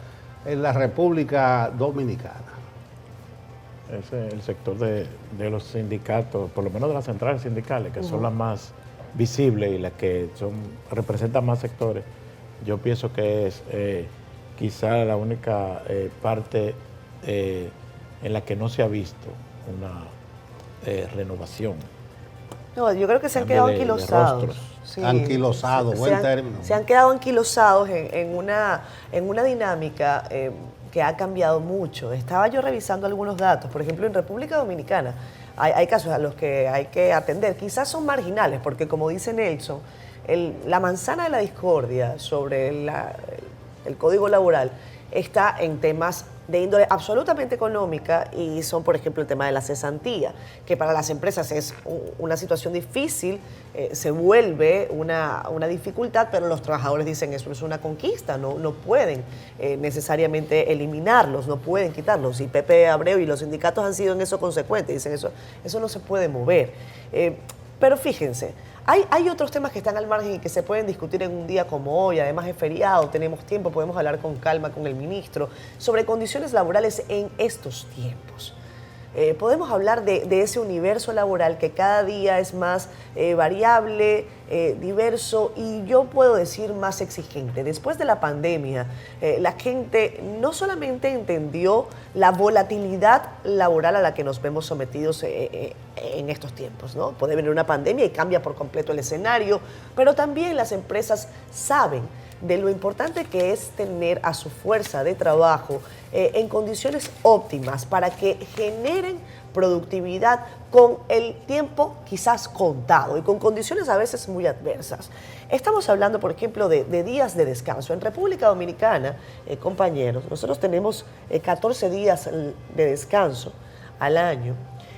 Speaker 2: en la República Dominicana.
Speaker 1: Ese es el sector de los sindicatos, por lo menos de las centrales sindicales, que son las más visibles y las que representan más sectores. Yo pienso que es quizá la única parte en la que no se ha visto una renovación.
Speaker 3: No, yo creo que se han quedado anquilosados.
Speaker 2: Sí, anquilosados, buen término.
Speaker 3: Se han quedado anquilosados en una dinámica que ha cambiado mucho. Estaba yo revisando algunos datos. Por ejemplo, en República Dominicana hay casos a los que hay que atender. Quizás son marginales, porque como dice Nelson, la manzana de la discordia sobre el código laboral está en temas de índole absolutamente económica y son, por ejemplo, el tema de la cesantía, que para las empresas es una situación difícil, se vuelve una dificultad, pero los trabajadores dicen eso es una conquista, no pueden necesariamente eliminarlos, no pueden quitarlos. Y Pepe Abreu y los sindicatos han sido en eso consecuentes, dicen eso no se puede mover. Pero fíjense, hay otros temas que están al margen y que se pueden discutir en un día como hoy. Además es feriado, tenemos tiempo, podemos hablar con calma con el ministro sobre condiciones laborales en estos tiempos. Podemos hablar de ese universo laboral que cada día es más variable, diverso y yo puedo decir más exigente. Después de la pandemia, la gente no solamente entendió la volatilidad laboral a la que nos vemos sometidos en estos tiempos, ¿no? Puede venir una pandemia y cambia por completo el escenario, pero también las empresas saben de lo importante que es tener a su fuerza de trabajo en condiciones óptimas para que generen productividad con el tiempo quizás contado y con condiciones a veces muy adversas. Estamos hablando, por ejemplo, de días de descanso. En República Dominicana, compañeros, nosotros tenemos 14 días de descanso al año.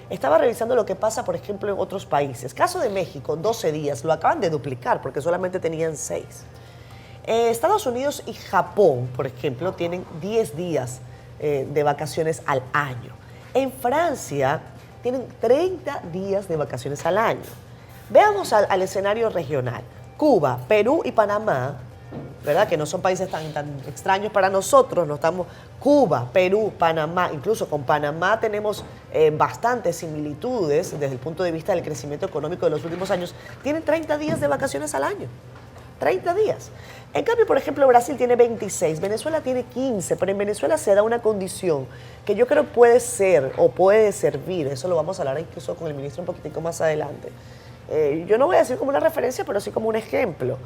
Speaker 3: Estaba revisando lo que pasa, por ejemplo, en otros países. Caso de México, 12 días, lo acaban de duplicar porque solamente tenían 6. Estados Unidos y Japón, por ejemplo, tienen 10 días de vacaciones al año. En Francia tienen 30 días de vacaciones al año. Veamos al escenario regional. Cuba, Perú y Panamá ¿verdad? Que no son países tan extraños para nosotros, no estamos Cuba, Perú, Panamá, incluso con Panamá tenemos bastantes similitudes desde el punto de vista del crecimiento económico de los últimos años. Tienen 30 días de vacaciones al año, 30 días. En cambio, por ejemplo, Brasil tiene 26, Venezuela tiene 15, pero en Venezuela se da una condición que yo creo puede ser o puede servir, eso lo vamos a hablar incluso con el ministro un poquitico más adelante. Yo no voy a decir como una referencia, pero sí como un ejemplo.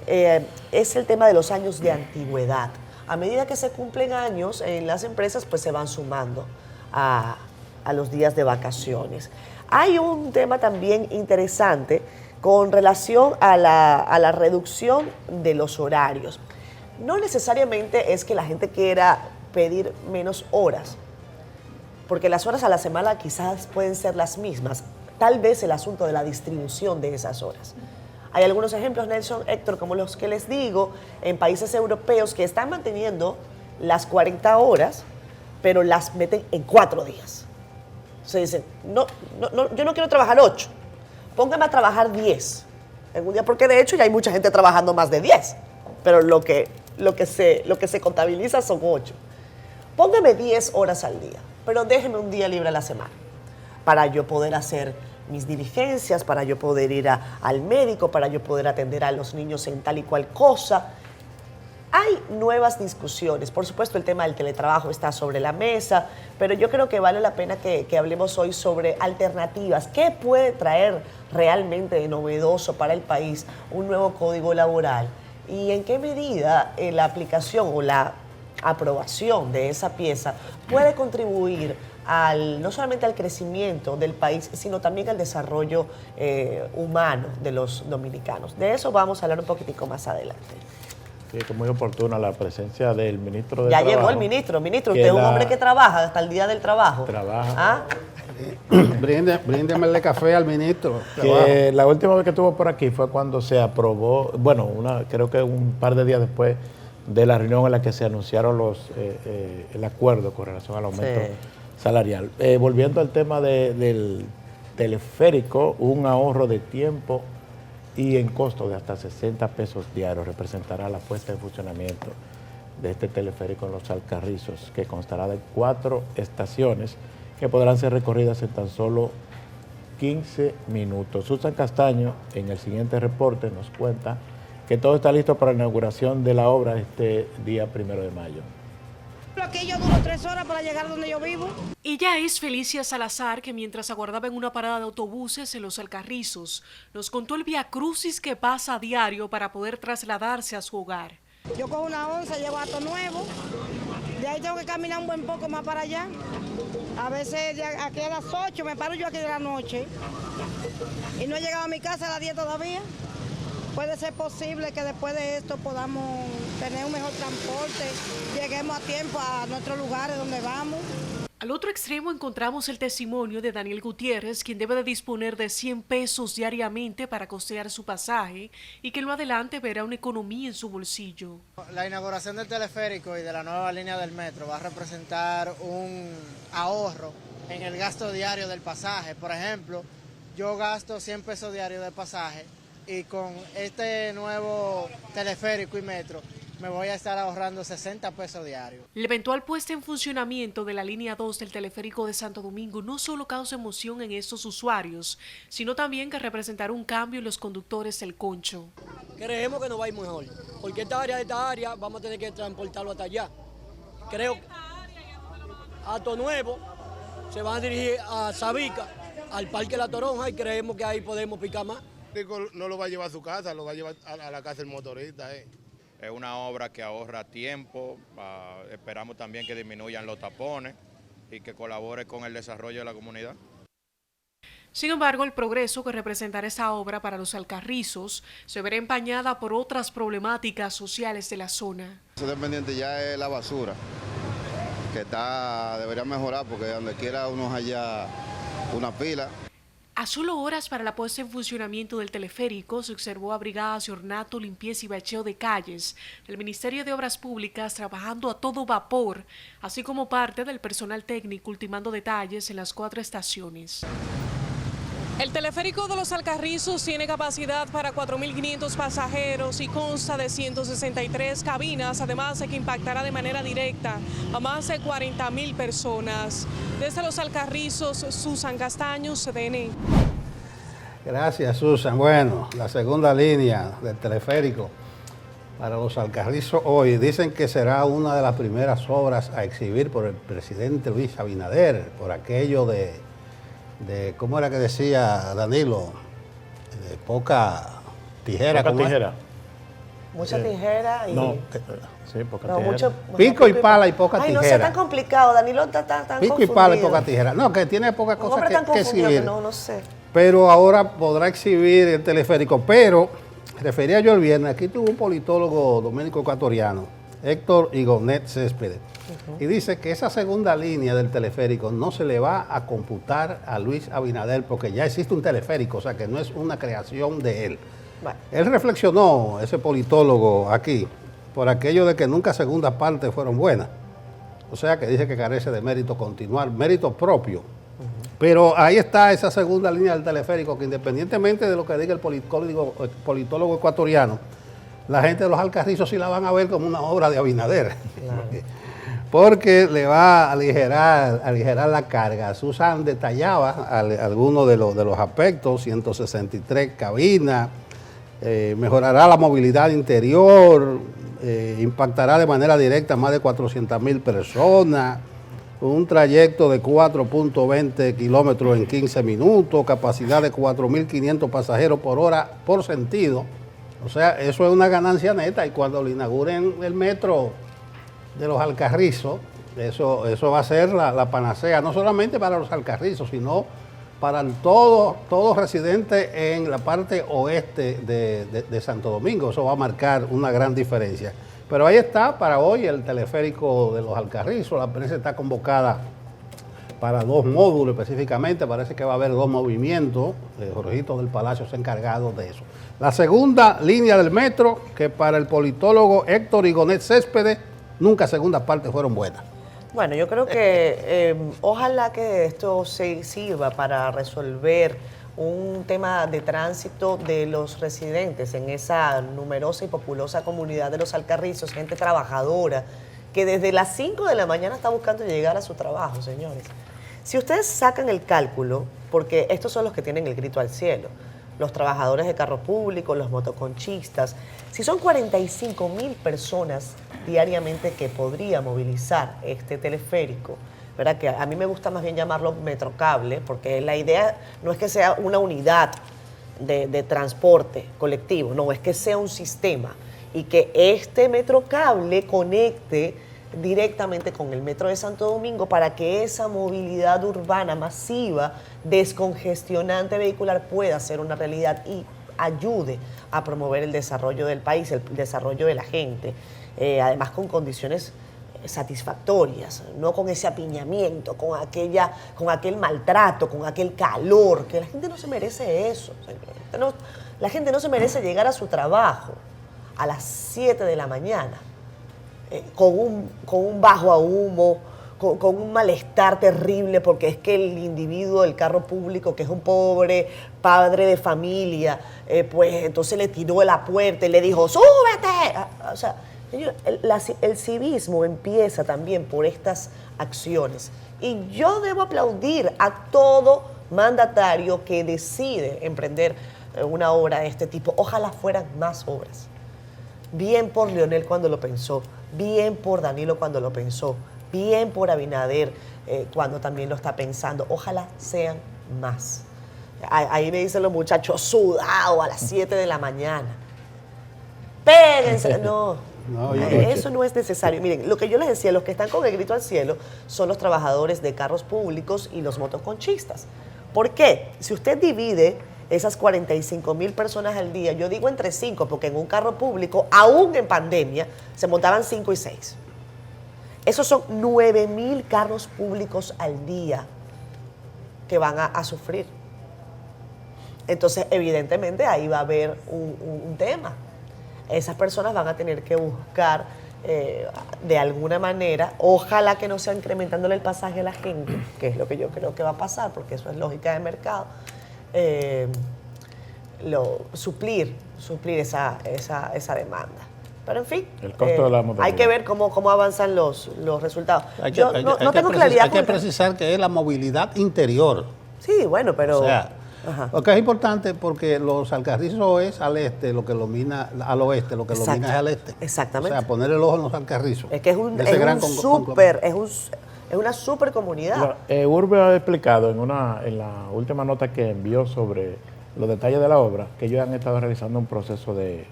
Speaker 3: Es el tema de los años de antigüedad. A medida que se cumplen años en las empresas, pues se van sumando a los días de vacaciones. Hay un tema también interesante con relación a la reducción de los horarios. No necesariamente es que la gente quiera pedir menos horas, porque las horas a la semana quizás pueden ser las mismas. Tal vez el asunto de la distribución de esas horas. Hay algunos ejemplos, Nelson, Héctor, como los que les digo, en países europeos que están manteniendo las 40 horas, pero las meten en 4 días. Se dicen, yo no quiero trabajar 8, póngame a trabajar 10 en un día, porque de hecho ya hay mucha gente trabajando más de 10, pero lo que se contabiliza son 8. Póngame 10 horas al día, pero déjeme un día libre a la semana para yo poder hacer mis diligencias, para yo poder ir al médico, para yo poder atender a los niños en tal y cual cosa. Hay nuevas discusiones. Por supuesto, el tema del teletrabajo está sobre la mesa, pero yo creo que vale la pena que hablemos hoy sobre alternativas. ¿Qué puede traer realmente de novedoso para el país un nuevo código laboral? ¿Y en qué medida la aplicación o la aprobación de esa pieza puede contribuir no solamente al crecimiento del país, sino también al desarrollo humano de los dominicanos? De eso vamos a hablar un poquitico más adelante.
Speaker 1: Sí, que es muy oportuna la presencia del ministro de Trabajo.
Speaker 3: Ya llegó el ministro. Ministro, usted es un hombre que trabaja hasta el día del trabajo.
Speaker 1: Trabaja.
Speaker 3: ¿Ah?
Speaker 2: Bríndemele café al ministro.
Speaker 1: Que la última vez que estuvo por aquí fue cuando se aprobó, bueno, creo que un par de días después de la reunión en la que se anunciaron el acuerdo con relación al aumento salarial. Volviendo al tema del teleférico, un ahorro de tiempo y en costo de hasta 60 pesos diarios representará la puesta en funcionamiento de este teleférico en Los Alcarrizos, que constará de 4 estaciones que podrán ser recorridas en tan solo 15 minutos. Susan Castaño, en el siguiente reporte, nos cuenta que todo está listo para la inauguración de la obra este día 1 de mayo.
Speaker 11: Aquí yo duro 3 horas para llegar donde yo vivo.
Speaker 12: Ella es Felicia Salazar, que mientras aguardaba en una parada de autobuses en Los Alcarrizos, nos contó el viacrucis que pasa a diario para poder trasladarse a su hogar.
Speaker 11: Yo cojo una 11, llevo a Ato Nuevo, de ahí tengo que caminar un buen poco más para allá. A veces aquí a las 8 me paro yo aquí de la noche y no he llegado a mi casa a las 10 todavía. Puede ser posible que después de esto podamos tener un mejor transporte, lleguemos a tiempo a nuestros lugares donde vamos.
Speaker 12: Al otro extremo encontramos el testimonio de Daniel Gutiérrez, quien debe de disponer de 100 pesos diariamente para costear su pasaje y que en lo adelante verá una economía en su bolsillo.
Speaker 13: La inauguración del teleférico y de la nueva línea del metro va a representar un ahorro en el gasto diario del pasaje. Por ejemplo, yo gasto 100 pesos diarios de pasaje y con este nuevo teleférico y metro me voy a estar ahorrando 60 pesos diarios.
Speaker 12: La eventual puesta en funcionamiento de la línea 2 del teleférico de Santo Domingo no solo causa emoción en estos usuarios, sino también que representará un cambio en los conductores del Concho.
Speaker 14: Creemos que nos va a ir mejor, porque esta área vamos a tener que transportarlo hasta allá. Creo que a Ato Nuevo se van a dirigir a Sabica, al Parque La Toronja, y creemos que ahí podemos picar más.
Speaker 15: No lo va a llevar a su casa, lo va a llevar a la casa del motorista.
Speaker 16: Es una obra que ahorra tiempo, esperamos también que disminuyan los tapones y que colabore con el desarrollo de la comunidad.
Speaker 12: Sin embargo, el progreso que representará esta obra para Los Alcarrizos se verá empañada por otras problemáticas sociales de la zona.
Speaker 17: Eso dependiente ya es la basura, que debería mejorar porque donde quiera uno haya una pila.
Speaker 12: A solo horas para la puesta en funcionamiento del teleférico, se observó a brigadas de ornato, limpieza y bacheo de calles del Ministerio de Obras Públicas trabajando a todo vapor, así como parte del personal técnico ultimando detalles en las 4 estaciones. El teleférico de los Alcarrizos tiene capacidad para 4.500 pasajeros y consta de 163 cabinas, además de que impactará de manera directa a más de 40.000 personas. Desde los Alcarrizos, Susan Castaño, CDN.
Speaker 2: Gracias, Susan. Bueno, la segunda línea del teleférico para los Alcarrizos hoy dicen que será una de las primeras obras a exhibir por el presidente Luis Abinader, por aquello de ¿cómo era que decía Danilo? De poca tijera.
Speaker 1: Poca tijera.
Speaker 3: Mucha tijera y...
Speaker 1: No, sí, poca tijera.
Speaker 3: Mucho
Speaker 2: pico y pala y poca
Speaker 3: Ay,
Speaker 2: tijera.
Speaker 3: no sea tan complicado, Danilo está tan
Speaker 2: Pico
Speaker 3: confundido.
Speaker 2: y pala y poca tijera. No, que tiene pocas
Speaker 3: Un
Speaker 2: cosas
Speaker 3: hombre tan
Speaker 2: que
Speaker 3: confundido
Speaker 2: exhibir.
Speaker 3: que no sé.
Speaker 2: Pero ahora podrá exhibir el teleférico. Pero, refería yo el viernes, aquí tuvo un politólogo dominico ecuatoriano, Héctor Igonet Céspedes, y dice que esa segunda línea del teleférico no se le va a computar a Luis Abinader porque ya existe un teleférico, o sea que no es una creación de él.
Speaker 3: Bueno.
Speaker 2: Él reflexionó, ese politólogo aquí, por aquello de que nunca segundas partes fueron buenas. O sea que dice que carece de mérito continuar, mérito propio. Pero ahí está esa segunda línea del teleférico que independientemente de lo que diga el politólogo ecuatoriano, la gente de los Alcarrizos sí la van a ver como una obra de Abinader. Claro. Porque le va a aligerar la carga. Susan detallaba algunos de los aspectos, 163 cabinas, mejorará la movilidad interior, impactará de manera directa a más de 400.000 personas, un trayecto de 4.20 kilómetros en 15 minutos, capacidad de 4.500 pasajeros por hora por sentido. O sea, eso es una ganancia neta y cuando le inauguren el metro de los Alcarrizos, eso va a ser la panacea, no solamente para los Alcarrizos, sino para todos residentes en la parte oeste de Santo Domingo. Eso va a marcar una gran diferencia. Pero ahí está para hoy el teleférico de los Alcarrizos. La prensa está convocada para 2 módulos específicamente. Parece que va a haber 2 movimientos. Jorgito del Palacio se ha encargado de eso. La segunda línea del metro, que para el politólogo Héctor Igonet Céspedes, nunca segundas partes fueron buenas.
Speaker 3: Bueno, yo creo que ojalá que esto se sirva para resolver un tema de tránsito de los residentes en esa numerosa y populosa comunidad de los Alcarrizos, gente trabajadora, que desde las 5 de la mañana está buscando llegar a su trabajo, señores. Si ustedes sacan el cálculo, porque estos son los que tienen el grito al cielo, los trabajadores de carro público, los motoconchistas, si son 45.000 personas diariamente que podría movilizar este teleférico, ¿verdad? Que a mí me gusta más bien llamarlo metrocable, porque la idea no es que sea una unidad de transporte colectivo, no, es que sea un sistema y que este metrocable conecte directamente con el metro de Santo Domingo para que esa movilidad urbana masiva, descongestionante vehicular pueda ser una realidad y ayude a promover el desarrollo del país, el desarrollo de la gente, además con condiciones satisfactorias, no con ese apiñamiento, con aquel maltrato, con aquel calor, que la gente no se merece eso. La gente no se merece llegar a su trabajo a las 7 de la mañana con un bajo a humo, con un malestar terrible, porque es que el individuo del carro público, que es un pobre padre de familia, pues entonces le tiró la puerta y le dijo, ¡súbete! O sea, el civismo empieza también por estas acciones. Y yo debo aplaudir a todo mandatario que decide emprender una obra de este tipo. Ojalá fueran más obras. Bien por Leonel cuando lo pensó, bien por Danilo cuando lo pensó, bien por Abinader cuando también lo está pensando. Ojalá sean más. Ahí me dicen los muchachos, sudado a las 7 de la mañana. Péguense. No, eso no es necesario. Miren, lo que yo les decía, los que están con el grito al cielo son los trabajadores de carros públicos y los motoconchistas. ¿Por qué? Si usted divide esas 45.000 personas al día, yo digo entre 5, porque en un carro público, aún en pandemia, se montaban 5 y 6. Esos son 9.000 carros públicos al día que van a sufrir. Entonces, evidentemente, ahí va a haber un tema. Esas personas van a tener que buscar de alguna manera, ojalá que no sea incrementándole el pasaje a la gente, que es lo que yo creo que va a pasar, porque eso es lógica de mercado, suplir esa demanda. Pero en fin,
Speaker 1: el costo de la modernidad.
Speaker 3: Hay que ver cómo avanzan los resultados.
Speaker 2: Hay
Speaker 3: tengo claridad.
Speaker 2: Hay que precisar que es la movilidad interior.
Speaker 3: Sí, bueno, pero...
Speaker 2: O sea, lo que es importante porque los Alcarrizos es al este, lo que domina al oeste, lo que domina es al este.
Speaker 3: Exactamente.
Speaker 2: O sea, poner el ojo en los Alcarrizos.
Speaker 3: Es que es una super comunidad.
Speaker 1: Urbe ha explicado en la última nota que envió sobre los detalles de la obra, que ellos han estado realizando un proceso de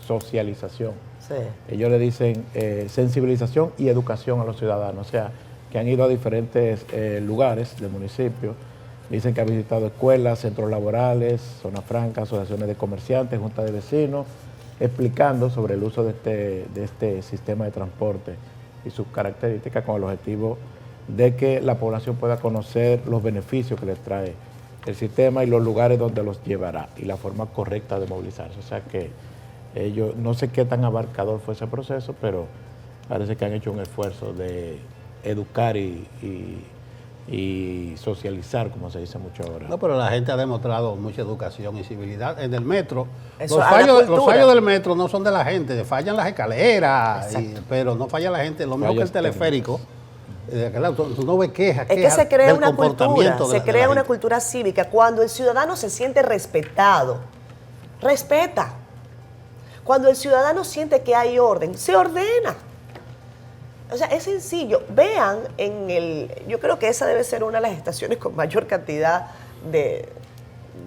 Speaker 1: socialización.
Speaker 3: Sí.
Speaker 1: Ellos le dicen sensibilización y educación a los ciudadanos, o sea, que han ido a diferentes lugares del municipio. Dicen que han visitado escuelas, centros laborales, zonas francas, asociaciones de comerciantes, juntas de vecinos, explicando sobre el uso de este sistema de transporte y sus características con el objetivo de que la población pueda conocer los beneficios que les trae el sistema y los lugares donde los llevará y la forma correcta de movilizarse. O sea que ellos, no sé qué tan abarcador fue ese proceso, pero parece que han hecho un esfuerzo de educar y socializar, como se dice mucho ahora.
Speaker 2: No, pero la gente ha demostrado mucha educación y civilidad. En el metro, los fallos del metro no son de la gente, fallan las escaleras, pero no falla la gente, lo mismo que el teleférico. Tú no ves quejas.
Speaker 3: Es que se crea una cultura, se crea una cultura cívica. Cuando el ciudadano se siente respetado, respeta. Cuando el ciudadano siente que hay orden, se ordena. O sea, es sencillo. Vean yo creo que esa debe ser una de las estaciones con mayor cantidad de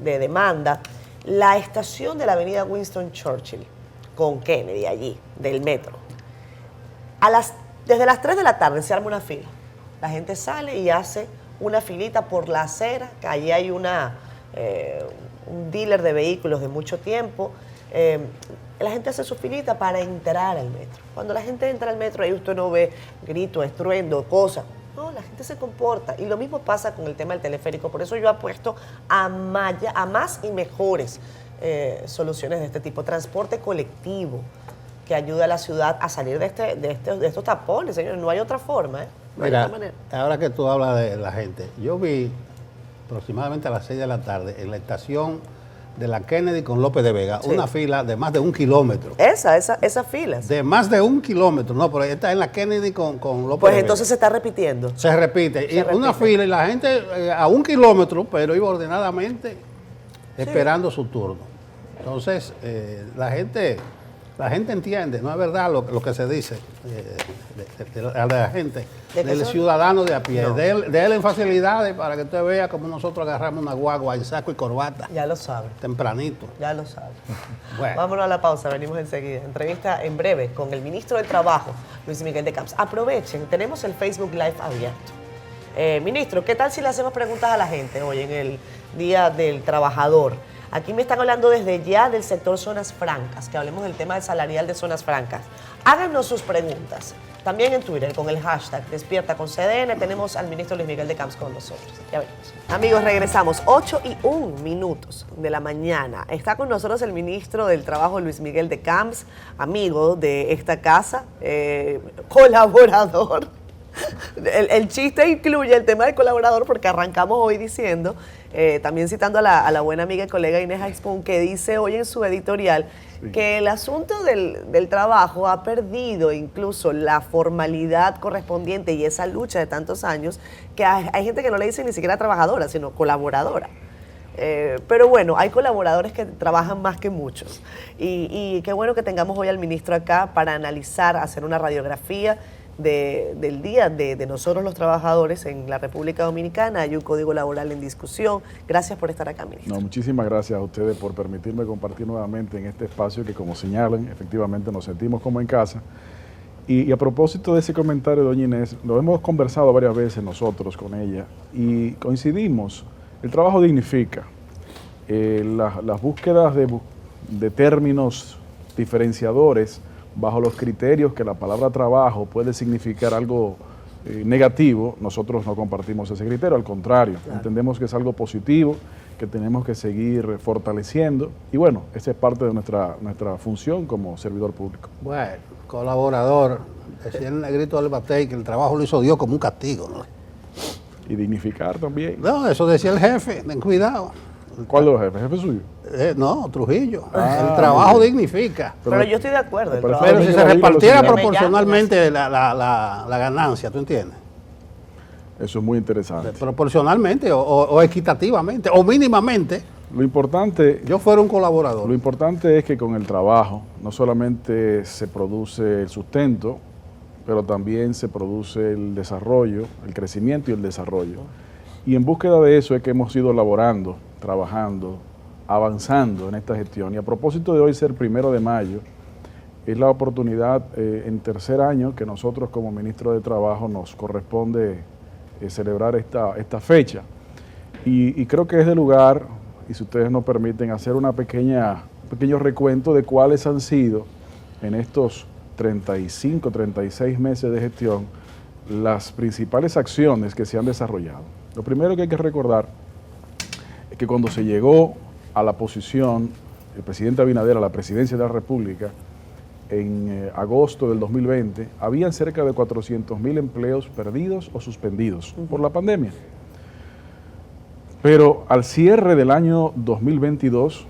Speaker 3: demanda. La estación de la avenida Winston Churchill, con Kennedy allí, del metro. Desde las 3 de la tarde se arma una fila. La gente sale y hace una filita por la acera, que allí hay un dealer de vehículos de mucho tiempo. La gente hace su filita para entrar al metro. Cuando la gente entra al metro, ahí usted no ve gritos, estruendo, cosas. No, la gente se comporta. Y lo mismo pasa con el tema del teleférico. Por eso yo apuesto a más y mejores soluciones de este tipo. Transporte colectivo que ayuda a la ciudad a salir de estos tapones, señores. No hay otra forma, ¿eh? No
Speaker 2: Mira,
Speaker 3: hay otra manera.
Speaker 2: Ahora que tú hablas de la gente, yo vi aproximadamente a las 6 de la tarde en la estación de la Kennedy con López de Vega, una fila de más de 1 kilómetro.
Speaker 3: Esas filas.
Speaker 2: De más de 1 kilómetro, no, pero está en la Kennedy con López de Vega.
Speaker 3: Pues entonces se está repitiendo.
Speaker 2: Se repite. Una fila y la gente a 1 kilómetro, pero iba ordenadamente esperando su turno. Entonces, la gente entiende, no es verdad lo que se dice de la gente, del ciudadano de a pie. No. Déle facilidades para que usted vea cómo nosotros agarramos una guagua en saco y corbata.
Speaker 3: Ya lo sabe.
Speaker 2: Tempranito.
Speaker 3: Ya lo sabe.
Speaker 2: Bueno.
Speaker 3: Vámonos a la pausa, venimos enseguida. Entrevista en breve con el ministro del Trabajo, Luis Miguel de Camps. Aprovechen, tenemos el Facebook Live abierto. Ministro, ¿qué tal si le hacemos preguntas a la gente hoy en el Día del Trabajador? Aquí me están hablando desde ya del sector zonas francas, que hablemos del tema del salarial de zonas francas. Háganos sus preguntas. También en Twitter con el hashtag Despierta con CDN tenemos al ministro Luis Miguel de Camps con nosotros. Ya venimos. Amigos, regresamos. 8:01 de la mañana. Está con nosotros el ministro del Trabajo Luis Miguel de Camps, amigo de esta casa, colaborador. El chiste incluye el tema del colaborador porque arrancamos hoy diciendo, también citando a la buena amiga y colega Inés Aispun, que dice hoy en su editorial que el asunto del trabajo ha perdido incluso la formalidad correspondiente y esa lucha de tantos años, que hay gente que no le dice ni siquiera trabajadora, sino colaboradora. Pero bueno, hay colaboradores que trabajan más que muchos. Y qué bueno que tengamos hoy al ministro acá para analizar, hacer una radiografía del día de nosotros los trabajadores en la República Dominicana. Hay un código laboral en discusión. Gracias por estar acá, ministro.
Speaker 10: No, muchísimas gracias a ustedes por permitirme compartir nuevamente en este espacio que, como señalan, efectivamente nos sentimos como en casa. Y a propósito de ese comentario de doña Inés, lo hemos conversado varias veces nosotros con ella y coincidimos. El trabajo dignifica. Las búsquedas de términos diferenciadores bajo los criterios que la palabra trabajo puede significar algo negativo, nosotros no compartimos ese criterio, al contrario, entendemos que es algo positivo, que tenemos que seguir fortaleciendo y bueno, esa es parte de nuestra función como servidor público.
Speaker 2: Bueno, colaborador, decía el negrito del Batey que el trabajo lo hizo Dios como un castigo, ¿no?
Speaker 10: Y dignificar también.
Speaker 2: No, eso decía el jefe, ten cuidado.
Speaker 18: ¿Cuál de los jefes? ¿Jefe suyo?
Speaker 2: No, Trujillo. El trabajo dignifica.
Speaker 3: Pero yo estoy de acuerdo.
Speaker 2: Pero si se repartiera proporcionalmente la ganancia, ¿tú entiendes?
Speaker 18: Eso es muy interesante.
Speaker 2: Proporcionalmente o equitativamente o mínimamente.
Speaker 18: Lo importante...
Speaker 2: Yo fuera un colaborador.
Speaker 18: Lo importante es que con el trabajo no solamente se produce el sustento, pero también se produce el desarrollo, el crecimiento y el desarrollo. Y en búsqueda de eso es que hemos ido elaborando, trabajando, avanzando en esta gestión. Y a propósito de hoy ser 1 de mayo, es la oportunidad en tercer año que nosotros como ministro de Trabajo nos corresponde celebrar esta fecha. Y creo que es de lugar, y si ustedes nos permiten, hacer un pequeño recuento de cuáles han sido en estos 35, 36 meses de gestión las principales acciones que se han desarrollado. Lo primero que hay que recordar es que cuando se llegó a la posición, el presidente Abinader a la presidencia de la República, en agosto del 2020, habían cerca de 400.000 empleos perdidos o suspendidos por la pandemia. Pero al cierre del año 2022,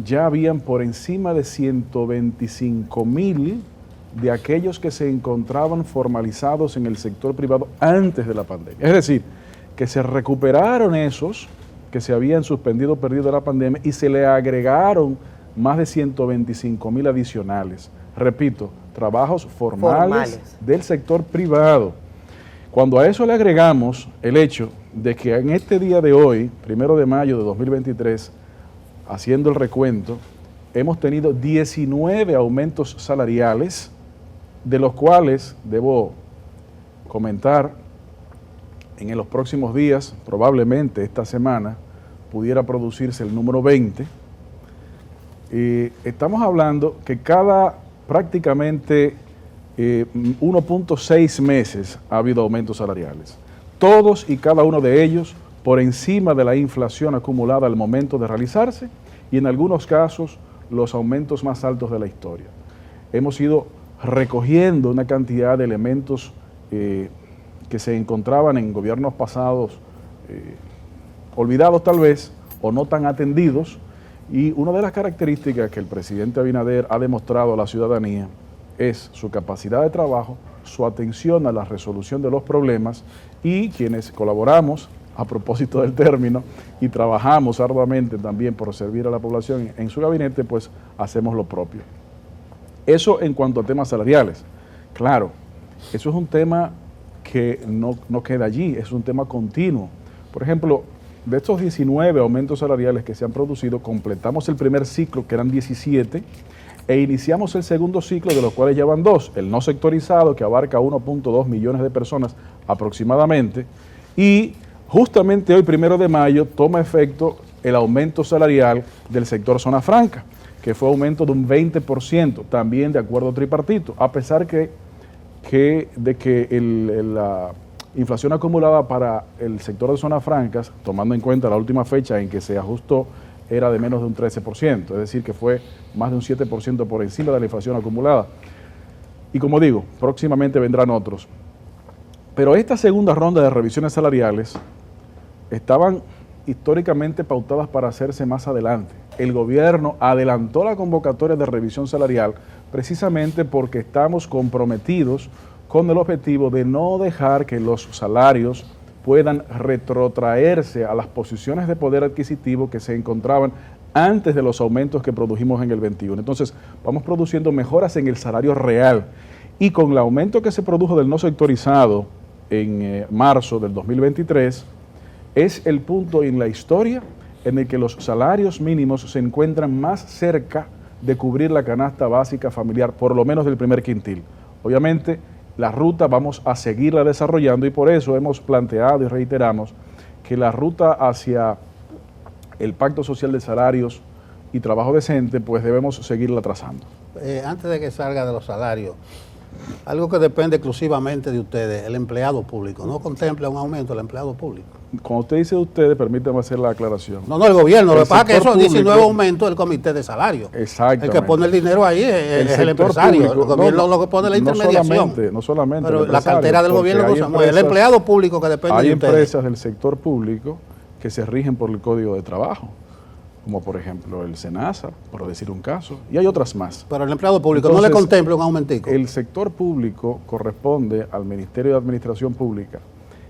Speaker 18: ya habían por encima de 125.000 de aquellos que se encontraban formalizados en el sector privado antes de la pandemia. Es decir, que se recuperaron esos que se habían suspendido o perdido de la pandemia y se le agregaron más de 125.000 adicionales. Repito, trabajos formales del sector privado. Cuando a eso le agregamos el hecho de que en este día de hoy, 1 de mayo de 2023, haciendo el recuento, hemos tenido 19 aumentos salariales, de los cuales debo comentar en los próximos días, probablemente esta semana, pudiera producirse el número 20. Estamos hablando que cada prácticamente 1.6 meses ha habido aumentos salariales. Todos y cada uno de ellos por encima de la inflación acumulada al momento de realizarse y en algunos casos los aumentos más altos de la historia. Hemos ido recogiendo una cantidad de elementos que se encontraban en gobiernos pasados, olvidados tal vez, o no tan atendidos, y una de las características que el presidente Abinader ha demostrado a la ciudadanía es su capacidad de trabajo, su atención a la resolución de los problemas, y quienes colaboramos, a propósito del término, y trabajamos arduamente también por servir a la población en su gabinete, pues hacemos lo propio. Eso en cuanto a temas salariales. Claro, eso es un tema que no queda allí, es un tema continuo. Por ejemplo, de estos 19 aumentos salariales que se han producido, completamos el primer ciclo, que eran 17, e iniciamos el segundo ciclo, de los cuales ya van 2, el no sectorizado, que abarca 1.2 millones de personas aproximadamente, y justamente hoy, 1 de mayo, toma efecto el aumento salarial del sector zona franca, que fue aumento de un 20%, también de acuerdo tripartito, a pesar de que la inflación acumulada para el sector de zonas francas, tomando en cuenta la última fecha en que se ajustó, era de menos de un 13%, es decir, que fue más de un 7% por encima de la inflación acumulada. Y como digo, próximamente vendrán otros. Pero esta segunda ronda de revisiones salariales estaban históricamente pautadas para hacerse más adelante. El gobierno adelantó la convocatoria de revisión salarial precisamente porque estamos comprometidos con el objetivo de no dejar que los salarios puedan retrotraerse a las posiciones de poder adquisitivo que se encontraban antes de los aumentos que produjimos en el 21. Entonces, vamos produciendo mejoras en el salario real, y con el aumento que se produjo del no sectorizado en marzo del 2023, es el punto en la historia en el que los salarios mínimos se encuentran más cerca de cubrir la canasta básica familiar, por lo menos del primer quintil. Obviamente, la ruta vamos a seguirla desarrollando, y por eso hemos planteado y reiteramos que la ruta hacia el Pacto Social de Salarios y Trabajo Decente, pues debemos seguirla trazando.
Speaker 2: Antes de que salga de los salarios, algo que depende exclusivamente de ustedes, el empleado público, ¿no contempla un aumento del empleado público?
Speaker 18: Cuando usted dice ustedes, permítame hacer la aclaración.
Speaker 2: No, el gobierno, lo que pasa es que esos 19 aumentos del comité de salario.
Speaker 18: Exactamente.
Speaker 2: El que pone el dinero ahí es el empresario,
Speaker 18: público,
Speaker 2: el gobierno lo que pone la intermediación.
Speaker 18: No solamente
Speaker 2: pero la cartera del gobierno no se mueve, el empleado público que depende de ustedes.
Speaker 18: Hay empresas del sector público que se rigen por el Código de Trabajo. como por ejemplo el SENASA, por decir un caso, y hay otras más.
Speaker 2: Pero el empleado público
Speaker 18: Entonces,
Speaker 2: no le contempla un aumentico.
Speaker 18: El sector público corresponde al Ministerio de Administración Pública.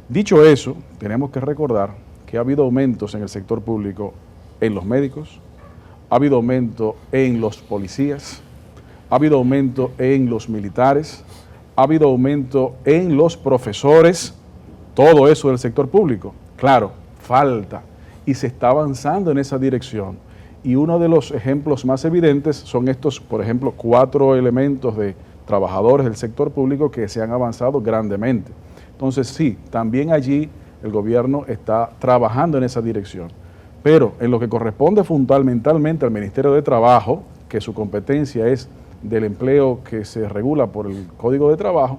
Speaker 18: Dicho eso, tenemos que recordar que ha habido aumentos en el sector público en los médicos, ha habido aumento en los policías, ha habido aumento en los militares, ha habido aumento en los profesores, todo eso del sector público. Claro, falta y se está avanzando en esa dirección. Y uno de los ejemplos más evidentes son estos, por ejemplo, 4 elementos de trabajadores del sector público que se han avanzado grandemente. Entonces, sí, también allí el gobierno está trabajando en esa dirección. Pero en lo que corresponde fundamentalmente al Ministerio de Trabajo, que su competencia es del empleo que se regula por el Código de Trabajo,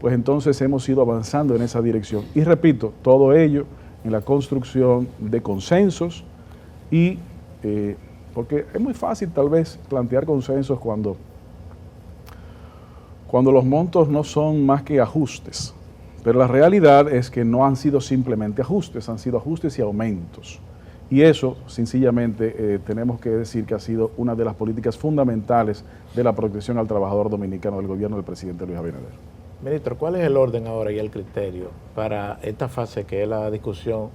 Speaker 18: pues entonces hemos ido avanzando en esa dirección. Y repito, todo ello en la construcción de consensos y porque es muy fácil tal vez plantear consensos cuando los montos no son más que ajustes, pero la realidad es que no han sido simplemente ajustes, han sido ajustes y aumentos. Y eso, sencillamente, tenemos que decir que ha sido una de las políticas fundamentales de la protección al trabajador dominicano del gobierno del presidente Luis Abinader.
Speaker 1: Ministro, ¿cuál es el orden ahora y el criterio para esta fase que es la discusión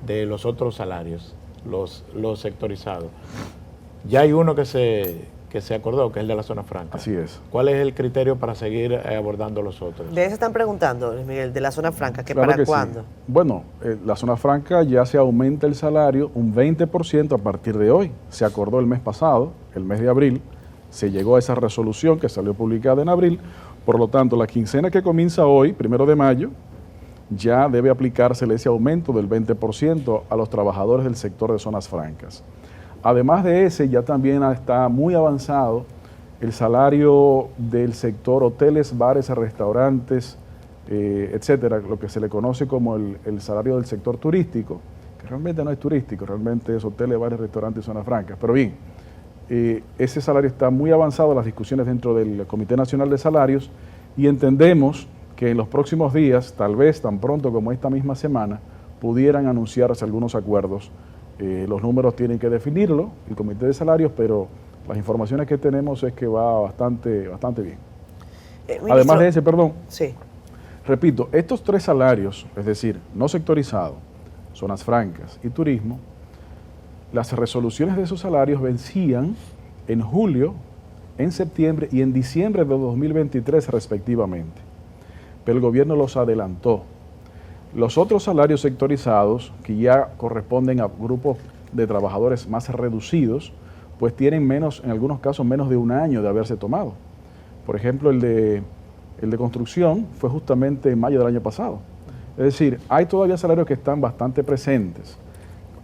Speaker 1: de los otros salarios, los sectorizados? Ya hay uno que se acordó, que es el de la zona franca.
Speaker 18: Así es.
Speaker 1: ¿Cuál es el criterio para seguir abordando los otros?
Speaker 3: De eso están preguntando, Luis Miguel, de la zona franca, ¿que
Speaker 18: Claro
Speaker 3: para
Speaker 18: que
Speaker 3: cuándo?
Speaker 18: sí. Bueno, la zona franca ya se aumenta el salario un 20% a partir de hoy. Se acordó el mes pasado, el mes de abril, se llegó a esa resolución que salió publicada en abril. Por lo tanto, la quincena que comienza hoy, 1 de mayo, ya debe aplicársele ese aumento del 20% a los trabajadores del sector de zonas francas. Además de ese, ya también está muy avanzado el salario del sector hoteles, bares, restaurantes, etcétera, lo que se le conoce como el salario del sector turístico, que realmente no es turístico, realmente es hoteles, bares, restaurantes y zonas francas. Pero bien, ese salario está muy avanzado en las discusiones dentro del Comité Nacional de Salarios y entendemos que en los próximos días, tal vez tan pronto como esta misma semana, pudieran anunciarse algunos acuerdos. Los números tienen que definirlo, el Comité de Salarios, pero las informaciones que tenemos es que va bastante bien.
Speaker 3: Ministro,
Speaker 18: Además de ese, perdón,
Speaker 3: sí.
Speaker 18: Repito, estos 3 salarios, es decir, no sectorizado, zonas francas y turismo, las resoluciones de esos salarios vencían en julio, en septiembre y en diciembre de 2023 respectivamente. Pero el gobierno los adelantó. Los otros salarios sectorizados, que ya corresponden a grupos de trabajadores más reducidos, pues tienen menos, en algunos casos, menos de un año de haberse tomado. Por ejemplo, el de construcción fue justamente en mayo del año pasado. Es decir, hay todavía salarios que están bastante presentes.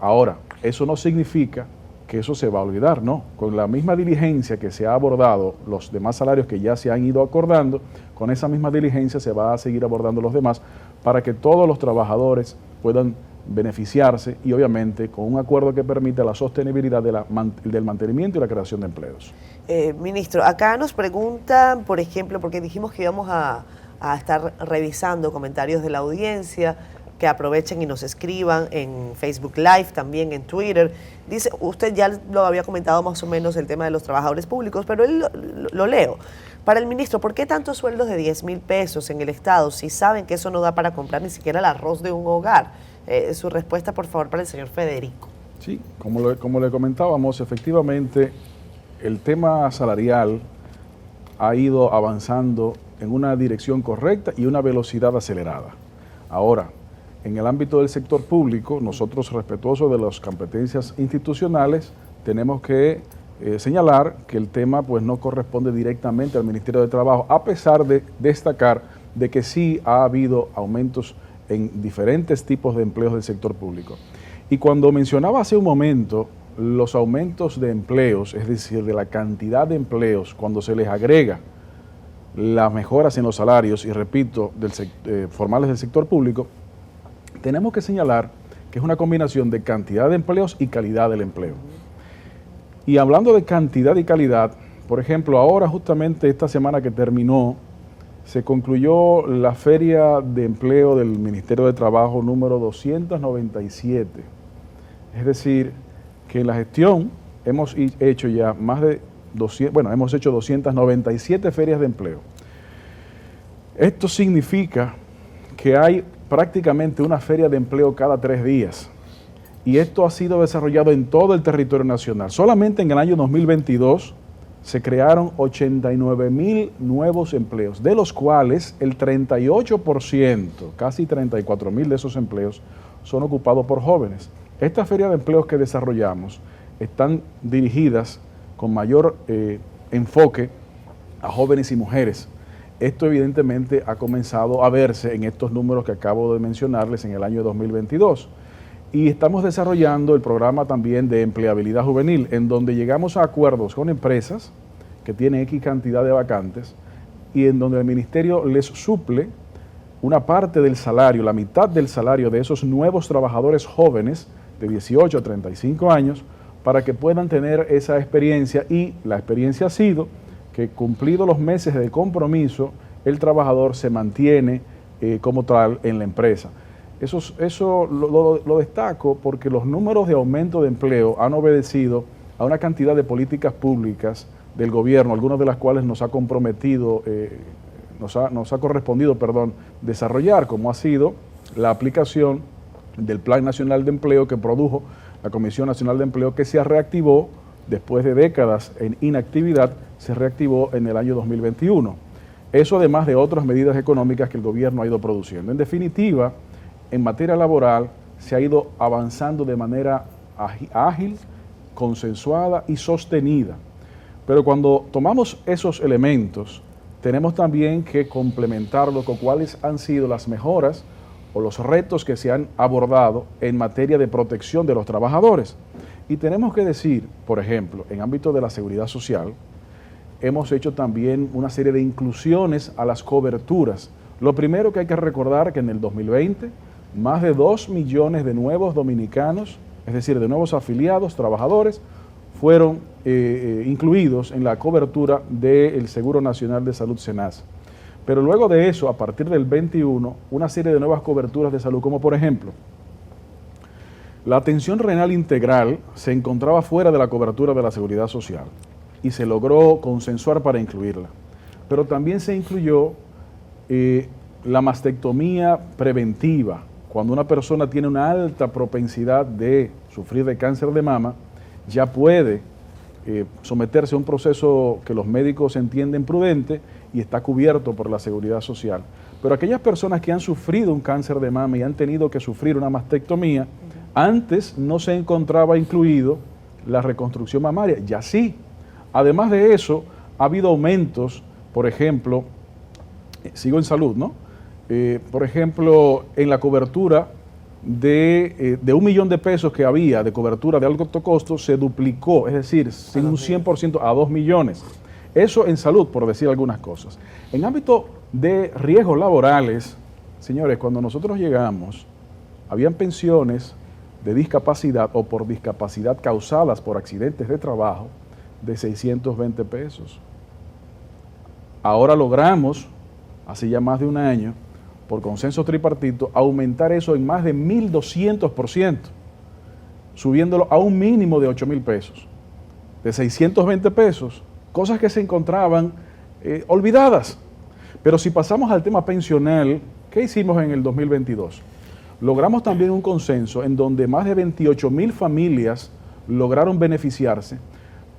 Speaker 18: Ahora, eso no significa que eso se va a olvidar, no. Con la misma diligencia que se ha abordado los demás salarios que ya se han ido acordando, con esa misma diligencia se va a seguir abordando los demás para que todos los trabajadores puedan beneficiarse y obviamente con un acuerdo que permita la sostenibilidad del mantenimiento y la creación de empleos.
Speaker 3: Ministro, acá nos preguntan, por ejemplo, porque dijimos que íbamos a estar revisando comentarios de la audiencia, que aprovechen y nos escriban en Facebook Live, también en Twitter. Dice, usted ya lo había comentado más o menos el tema de los trabajadores públicos, pero él lo leo. Para el ministro, ¿por qué tantos sueldos de 10,000 pesos en el Estado si saben que eso no da para comprar ni siquiera el arroz de un hogar? Su respuesta, por favor, para el señor Federico.
Speaker 18: Sí, como le comentábamos, efectivamente, el tema salarial ha ido avanzando en una dirección correcta y una velocidad acelerada. Ahora, en el ámbito del sector público, nosotros, respetuosos de las competencias institucionales, tenemos que señalar que el tema pues no corresponde directamente al Ministerio de Trabajo, a pesar de destacar de que sí ha habido aumentos en diferentes tipos de empleos del sector público. Y cuando mencionaba hace un momento los aumentos de empleos, es decir, de la cantidad de empleos, cuando se les agrega las mejoras en los salarios, y repito, formales del sector público, tenemos que señalar que es una combinación de cantidad de empleos y calidad del empleo. Y hablando de cantidad y calidad, por ejemplo, ahora justamente esta semana que terminó, se concluyó la Feria de Empleo del Ministerio de Trabajo número 297. Es decir, que en la gestión hemos hecho ya más de 297 ferias de empleo. Esto significa que hay prácticamente una feria de empleo cada 3 días. Y esto ha sido desarrollado en todo el territorio nacional. Solamente en el año 2022 se crearon 89,000 nuevos empleos, de los cuales el 38%, casi 34,000 de esos empleos, son ocupados por jóvenes. Estas ferias de empleos que desarrollamos están dirigidas con mayor enfoque a jóvenes y mujeres. Esto evidentemente ha comenzado a verse en estos números que acabo de mencionarles en el año 2022. Y estamos desarrollando el programa también de empleabilidad juvenil, en donde llegamos a acuerdos con empresas que tienen X cantidad de vacantes y en donde el ministerio les suple una parte del salario, la mitad del salario de esos nuevos trabajadores jóvenes de 18 a 35 años para que puedan tener esa experiencia, y la experiencia ha sido que cumplidos los meses de compromiso, el trabajador se mantiene como tal en la empresa. Eso lo destaco porque los números de aumento de empleo han obedecido a una cantidad de políticas públicas del gobierno, algunas de las cuales nos ha comprometido, nos ha correspondido desarrollar, como ha sido la aplicación del Plan Nacional de Empleo que produjo la Comisión Nacional de Empleo, que se reactivó después de décadas en inactividad, se reactivó en el año 2021. Eso además de otras medidas económicas que el gobierno ha ido produciendo. En definitiva, en materia laboral se ha ido avanzando de manera ágil, consensuada y sostenida. Pero cuando tomamos esos elementos, tenemos también que complementarlo con cuáles han sido las mejoras o los retos que se han abordado en materia de protección de los trabajadores. Y tenemos que decir, por ejemplo, en ámbito de la seguridad social, hemos hecho también una serie de inclusiones a las coberturas. Lo primero que hay que recordar es que en el 2020, más de 2 millones de nuevos dominicanos, es decir, de nuevos afiliados, trabajadores, fueron incluidos en la cobertura del Seguro Nacional de Salud SENASA. Pero luego de eso, a partir del 21, una serie de nuevas coberturas de salud, como por ejemplo, la atención renal integral se encontraba fuera de la cobertura de la seguridad social y se logró consensuar para incluirla. Pero también se incluyó la mastectomía preventiva. Cuando una persona tiene una alta propensidad de sufrir de cáncer de mama, ya puede someterse a un proceso que los médicos entienden prudente y está cubierto por la seguridad social. Pero aquellas personas que han sufrido un cáncer de mama y han tenido que sufrir una mastectomía, antes no se encontraba incluido la reconstrucción mamaria, ya sí. Además de eso, ha habido aumentos, por ejemplo, sigo en salud, ¿no? Por ejemplo, en la cobertura de 1 millón de pesos que había de cobertura de alto costo, se duplicó, es decir, sin un 100% a 2 millones. Eso en salud, por decir algunas cosas. En ámbito de riesgos laborales, señores, cuando nosotros llegamos, habían pensiones de discapacidad o por discapacidad causadas por accidentes de trabajo de 620 pesos. Ahora logramos, hace ya más de un año, por consenso tripartito, aumentar eso en más de 1.200%, subiéndolo a un mínimo de 8,000 pesos, de 620 pesos, cosas que se encontraban olvidadas. Pero si pasamos al tema pensional, ¿qué hicimos en el 2022? Logramos también un consenso en donde más de 28,000 familias lograron beneficiarse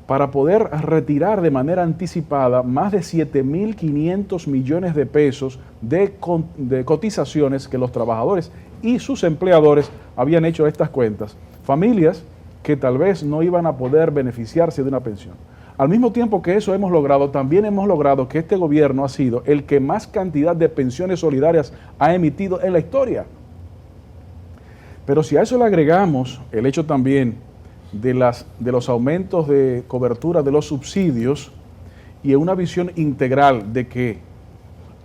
Speaker 18: para poder retirar de manera anticipada más de 7.500 millones de pesos de cotizaciones que los trabajadores y sus empleadores habían hecho a estas cuentas. Familias que tal vez no iban a poder beneficiarse de una pensión. Al mismo tiempo que eso hemos logrado, también hemos logrado que este gobierno ha sido el que más cantidad de pensiones solidarias ha emitido en la historia. Pero si a eso le agregamos el hecho también de los aumentos de cobertura de los subsidios y una visión integral de que,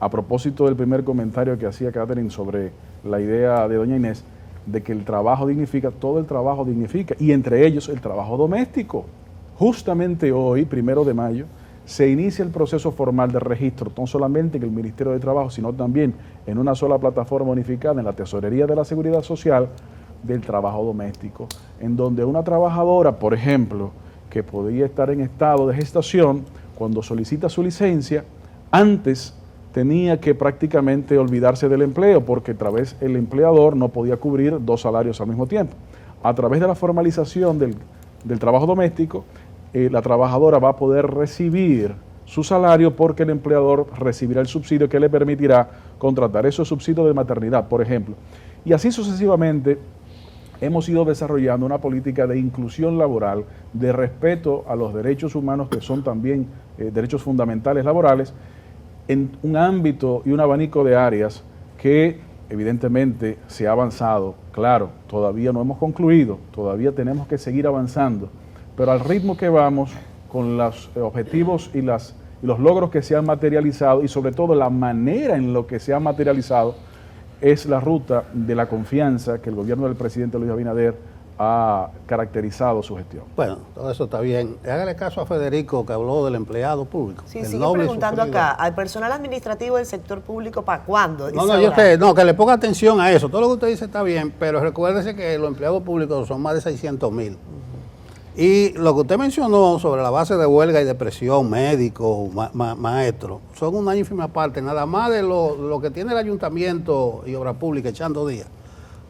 Speaker 18: a propósito del primer comentario que hacía Catherine sobre la idea de doña Inés, de que el trabajo dignifica, todo el trabajo dignifica, y entre ellos el trabajo doméstico. Justamente hoy, 1 de mayo, se inicia el proceso formal de registro, no solamente en el Ministerio de Trabajo, sino también en una sola plataforma unificada en la Tesorería de la Seguridad Social, del trabajo doméstico, en donde una trabajadora, por ejemplo, que podía estar en estado de gestación, cuando solicita su licencia, antes tenía que prácticamente olvidarse del empleo, porque a través el empleador no podía cubrir 2 salarios al mismo tiempo. A través de la formalización del trabajo doméstico, la trabajadora va a poder recibir su salario porque el empleador recibirá el subsidio que le permitirá contratar. Eso es subsidio de maternidad, por ejemplo. Y así sucesivamente hemos ido desarrollando una política de inclusión laboral, de respeto a los derechos humanos, que son también derechos fundamentales laborales, en un ámbito y un abanico de áreas que evidentemente se ha avanzado. Claro, todavía no hemos concluido, todavía tenemos que seguir avanzando, pero al ritmo que vamos, con los objetivos y los logros que se han materializado, y sobre todo la manera en lo que se han materializado, es la ruta de la confianza que el gobierno del presidente Luis Abinader ha caracterizado su gestión.
Speaker 2: Bueno, todo eso está bien. Hágale caso a Federico, que habló del empleado público.
Speaker 3: Sí, sigue preguntando acá, al personal administrativo del sector público, ¿para cuándo?
Speaker 2: Que le ponga atención a eso. Todo lo que usted dice está bien, pero recuérdese que los empleados públicos son más de 600,000. Y lo que usted mencionó sobre la base de huelga y de presión, médicos, maestros, son una ínfima parte, nada más de lo que tiene el ayuntamiento y obra pública echando días,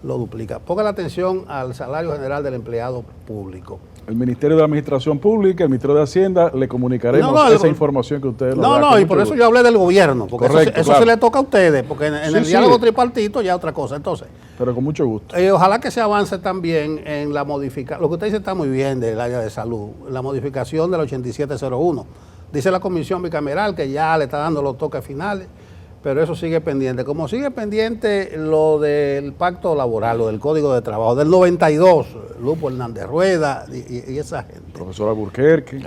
Speaker 2: lo duplica. Ponga la atención al salario general del empleado público.
Speaker 18: El Ministerio de Administración Pública, el Ministerio de Hacienda, le comunicaremos esa información que ustedes nos dan.
Speaker 2: Y por eso yo hablé del gobierno, porque correcto, eso se le toca a ustedes, porque en el diálogo tripartito ya otra cosa. Entonces,
Speaker 18: pero con mucho gusto.
Speaker 2: Ojalá que se avance también en la modificación, lo que usted dice está muy bien del área de salud, la modificación del 8701. Dice la comisión bicameral que ya le está dando los toques finales, pero eso sigue pendiente. Como sigue pendiente lo del pacto laboral, lo del código de trabajo, del 92, Lupo Hernández Rueda y esa gente.
Speaker 18: Profesor Alburquerque.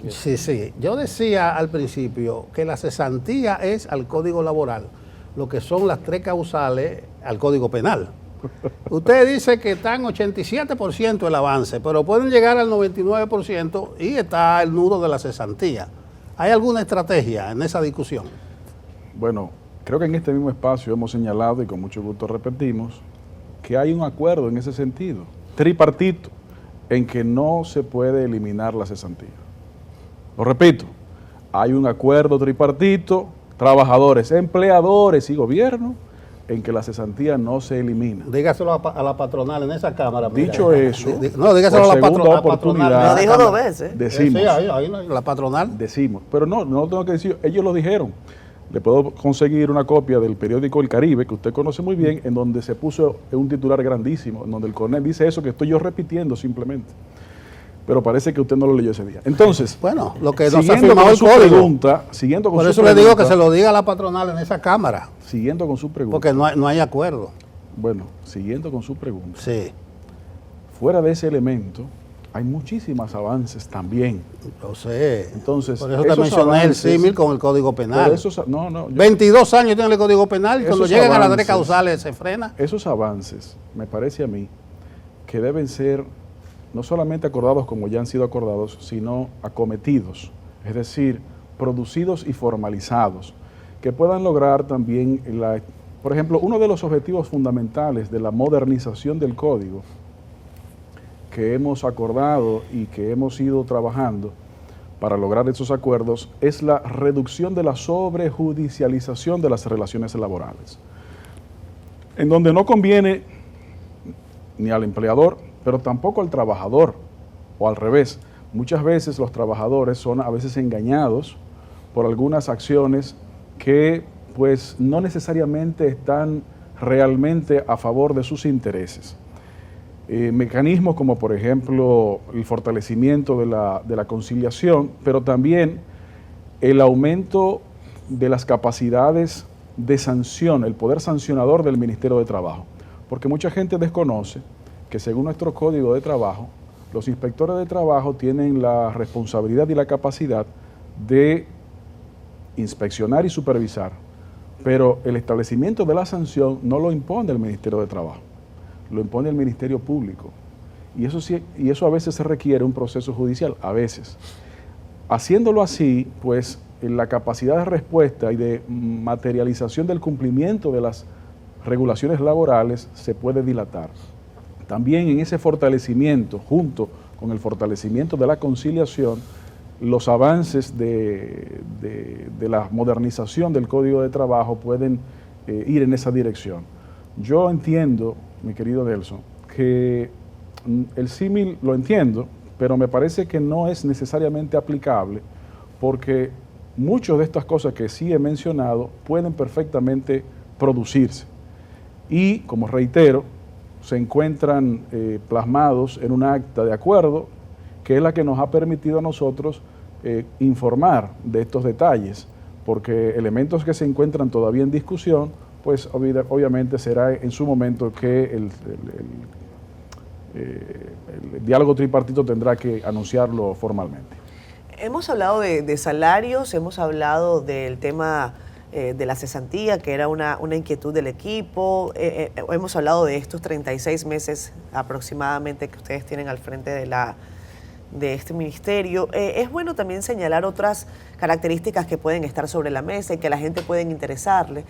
Speaker 2: Sí. Yo decía al principio que la cesantía es al código laboral, lo que son las 3 causales al código penal. Usted dice que está en 87% el avance, pero pueden llegar al 99% y está el nudo de la cesantía. ¿Hay alguna estrategia en esa discusión?
Speaker 18: Bueno, creo que en este mismo espacio hemos señalado, y con mucho gusto repetimos, que hay un acuerdo en ese sentido, tripartito, en que no se puede eliminar la cesantía. Lo repito, hay un acuerdo tripartito, trabajadores, empleadores y gobierno, en que la cesantía no se elimina.
Speaker 2: Dígaselo a la patronal en esa Cámara.
Speaker 18: Dicho eso,
Speaker 2: dígaselo a la
Speaker 18: patronal.
Speaker 3: Lo dijo 2 veces.
Speaker 18: Decimos.
Speaker 2: Sí, ahí la patronal.
Speaker 18: Decimos, pero no lo tengo que decir, ellos lo dijeron. Le puedo conseguir una copia del periódico El Caribe, que usted conoce muy bien, en donde se puso un titular grandísimo, en donde el coronel dice eso que estoy yo repitiendo simplemente. Pero parece que usted no lo leyó ese día. Entonces,
Speaker 2: bueno, lo que nos ha firmado el código.
Speaker 18: Siguiendo con
Speaker 2: por eso le digo que se lo diga a la patronal en esa Cámara.
Speaker 18: Siguiendo con su pregunta.
Speaker 2: Porque no hay acuerdo.
Speaker 18: Bueno, siguiendo con su pregunta.
Speaker 2: Sí.
Speaker 18: Fuera de ese elemento, hay muchísimos avances también.
Speaker 2: Lo sé.
Speaker 18: Entonces,
Speaker 2: por eso te mencioné el símil con el Código Penal.
Speaker 18: 22
Speaker 2: años tiene el Código Penal y cuando llegan a las 3 causales se frena.
Speaker 18: Esos avances, me parece a mí, que deben ser no solamente acordados como ya han sido acordados, sino acometidos, es decir, producidos y formalizados, que puedan lograr también, por ejemplo, uno de los objetivos fundamentales de la modernización del código que hemos acordado y que hemos ido trabajando para lograr esos acuerdos es la reducción de la sobrejudicialización de las relaciones laborales, en donde no conviene ni al empleador, pero tampoco al trabajador, o al revés. Muchas veces los trabajadores son a veces engañados por algunas acciones que pues no necesariamente están realmente a favor de sus intereses. Mecanismos como por ejemplo el fortalecimiento de la conciliación, pero también el aumento de las capacidades de sanción, el poder sancionador del Ministerio de Trabajo, porque mucha gente desconoce que según nuestro Código de Trabajo, los inspectores de trabajo tienen la responsabilidad y la capacidad de inspeccionar y supervisar, pero el establecimiento de la sanción no lo impone el Ministerio de Trabajo, lo impone el Ministerio Público. Y eso a veces se requiere un proceso judicial, a veces. Haciéndolo así, pues la capacidad de respuesta y de materialización del cumplimiento de las regulaciones laborales se puede dilatar. también en ese fortalecimiento, junto con el fortalecimiento de la conciliación, los avances de la modernización del Código de Trabajo pueden ir en esa dirección. Yo entiendo, mi querido Delson, que el símil lo entiendo, pero me parece que no es necesariamente aplicable porque muchas de estas cosas que sí he mencionado pueden perfectamente producirse y, como reitero, se encuentran plasmados en un acta de acuerdo que es la que nos ha permitido a nosotros informar de estos detalles, porque elementos que se encuentran todavía en discusión, pues obviamente será en su momento que el diálogo tripartito tendrá que anunciarlo formalmente.
Speaker 3: Hemos hablado de salarios, hemos hablado del tema de la cesantía, que era una inquietud del equipo, hemos hablado de estos 36 meses aproximadamente que ustedes tienen al frente de este ministerio. Es bueno también señalar otras características que pueden estar sobre la mesa y que a la gente pueden interesarle.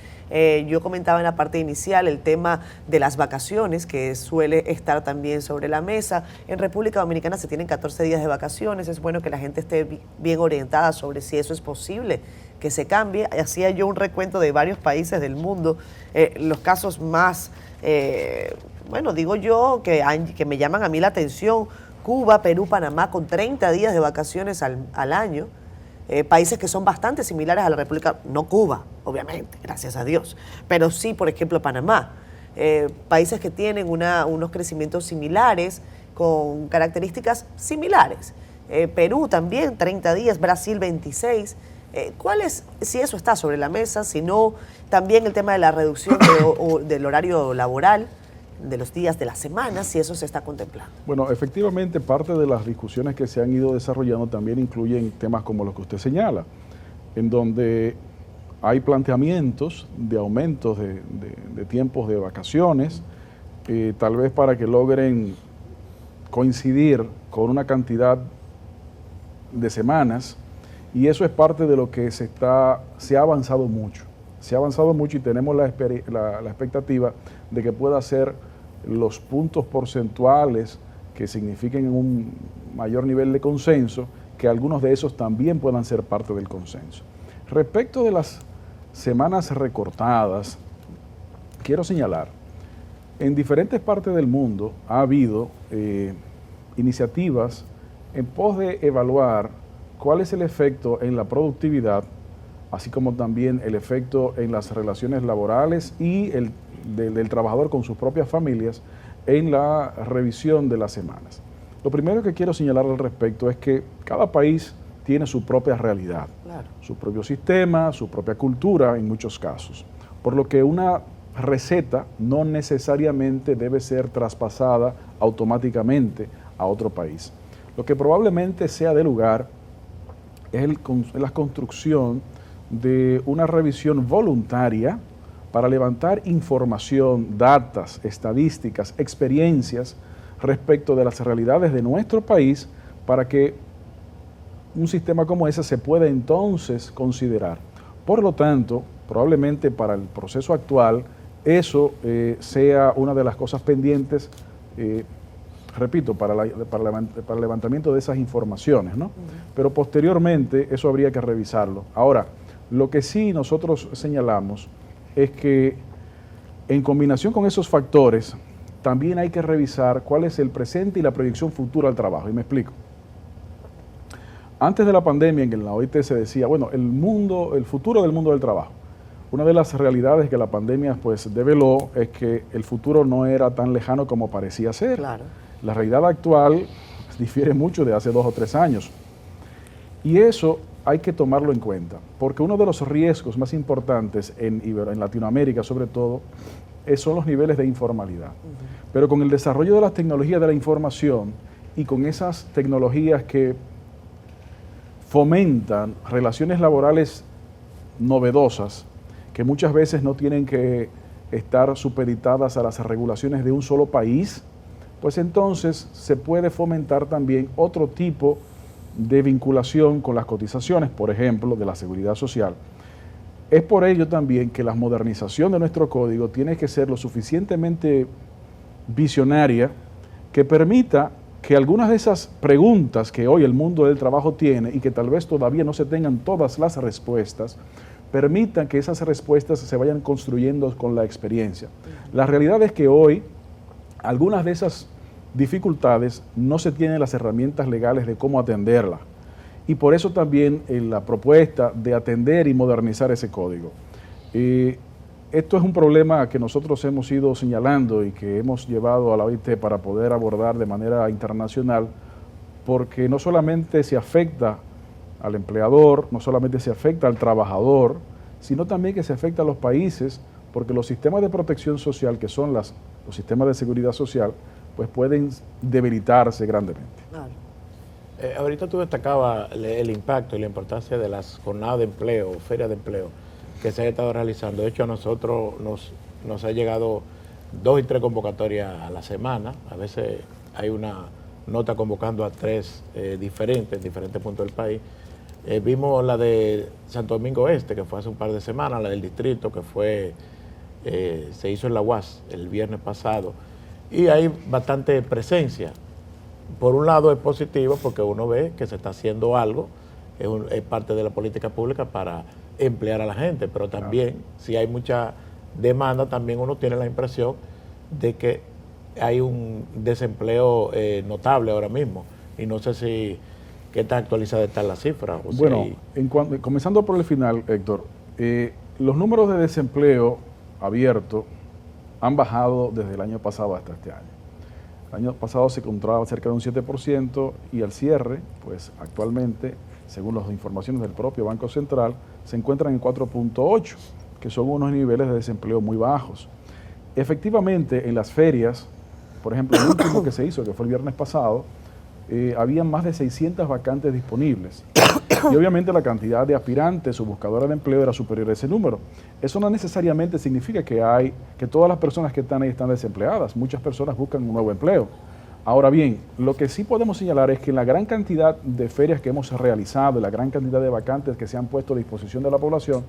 Speaker 3: Yo comentaba en la parte inicial el tema de las vacaciones, que suele estar también sobre la mesa. En República Dominicana se tienen 14 días de vacaciones. Es bueno que la gente esté bien orientada sobre si eso es posible que se cambie. Hacía yo un recuento de varios países del mundo, los casos más, digo yo, que me llaman a mí la atención: Cuba, Perú, Panamá, con 30 días de vacaciones al año. Países que son bastante similares a la República, no Cuba, obviamente, gracias a Dios, pero sí, por ejemplo, Panamá. Países que tienen unos crecimientos similares, con características similares. Perú también, 30 días, Brasil, 26. ¿Cuál es, si eso está sobre la mesa, si no, también el tema de la reducción del horario laboral, de los días de la semana, si eso se está contemplando?
Speaker 18: Bueno, efectivamente, parte de las discusiones que se han ido desarrollando también incluyen temas como los que usted señala, en donde hay planteamientos de aumentos de tiempos de vacaciones, tal vez para que logren coincidir con una cantidad de semanas, y eso es parte de lo que se ha avanzado mucho. Se ha avanzado mucho y tenemos la expectativa de que pueda ser los puntos porcentuales que signifiquen un mayor nivel de consenso, que algunos de esos también puedan ser parte del consenso. Respecto de las semanas recortadas, quiero señalar, en diferentes partes del mundo ha habido iniciativas en pos de evaluar cuál es el efecto en la productividad, así como también el efecto en las relaciones laborales y del trabajador con sus propias familias en la revisión de las semanas. Lo primero que quiero señalar al respecto es que cada país tiene su propia realidad, claro, su propio sistema, su propia cultura en muchos casos, por lo que una receta no necesariamente debe ser traspasada automáticamente a otro país. Lo que probablemente sea de lugar es la construcción de una revisión voluntaria para levantar información, datos, estadísticas, experiencias respecto de las realidades de nuestro país, para que un sistema como ese se pueda entonces considerar. Por lo tanto, probablemente para el proceso actual, eso sea una de las cosas pendientes, repito, para el levantamiento de esas informaciones, ¿no? Pero posteriormente eso habría que revisarlo. Ahora, lo que sí nosotros señalamos es que en combinación con esos factores, también hay que revisar cuál es el presente y la proyección futura al trabajo. Y me explico. Antes de la pandemia, en la OIT se decía, bueno, el futuro del mundo del trabajo. Una de las realidades que la pandemia pues develó es que el futuro no era tan lejano como parecía ser. Claro. La realidad actual difiere mucho de hace 2 o 3 años. Y eso hay que tomarlo en cuenta, porque uno de los riesgos más importantes en Latinoamérica, sobre todo, son los niveles de informalidad. Pero con el desarrollo de las tecnologías de la información y con esas tecnologías que fomentan relaciones laborales novedosas, que muchas veces no tienen que estar supeditadas a las regulaciones de un solo país, pues entonces se puede fomentar también otro tipo de vinculación con las cotizaciones, por ejemplo, de la seguridad social. Es por ello también que la modernización de nuestro código tiene que ser lo suficientemente visionaria que permita que algunas de esas preguntas que hoy el mundo del trabajo tiene y que tal vez todavía no se tengan todas las respuestas, permitan que esas respuestas se vayan construyendo con la experiencia. La realidad es que hoy algunas de esas dificultades no se tienen las herramientas legales de cómo atenderlas. Y por eso también la propuesta de atender y modernizar ese código. Esto es un problema que nosotros hemos ido señalando y que hemos llevado a la OIT para poder abordar de manera internacional, porque no solamente se afecta al empleador, no solamente se afecta al trabajador, sino también que se afecta a los países, porque los sistemas de protección social, que son los sistemas de seguridad social, pues pueden debilitarse grandemente.
Speaker 3: Claro.
Speaker 1: Ahorita tú destacabas el impacto y la importancia de las jornadas de empleo, ferias de empleo, que se han estado realizando. De hecho, a nosotros nos ha llegado 2 y 3 convocatorias a la semana. A veces hay una nota convocando a 3 diferentes, en diferentes puntos del país. Vimos la de Santo Domingo Este, que fue hace un par de semanas, la del distrito, que se hizo en la UAS el viernes pasado. Y hay bastante presencia. Por un lado es positivo porque uno ve que se está haciendo algo, es parte de la política pública para emplear a la gente, pero también si hay mucha demanda, también uno tiene la impresión de que hay un desempleo notable ahora mismo. Y no sé si qué tan actualizada está la cifra.
Speaker 18: Bueno, comenzando por el final, Héctor, los números de desempleo abierto han bajado desde el año pasado hasta este año. El año pasado se encontraba cerca de un 7% y al cierre, pues actualmente, según las informaciones del propio Banco Central, se encuentran en 4.8, que son unos niveles de desempleo muy bajos. Efectivamente, en las ferias, por ejemplo, el último que se hizo, que fue el viernes pasado, había más de 600 vacantes disponibles. Y obviamente la cantidad de aspirantes o buscadores de empleo era superior a ese número. Eso no necesariamente significa que todas las personas que están ahí están desempleadas. Muchas personas buscan un nuevo empleo. Ahora bien, lo que sí podemos señalar es que en la gran cantidad de ferias que hemos realizado, la gran cantidad de vacantes que se han puesto a disposición de la población,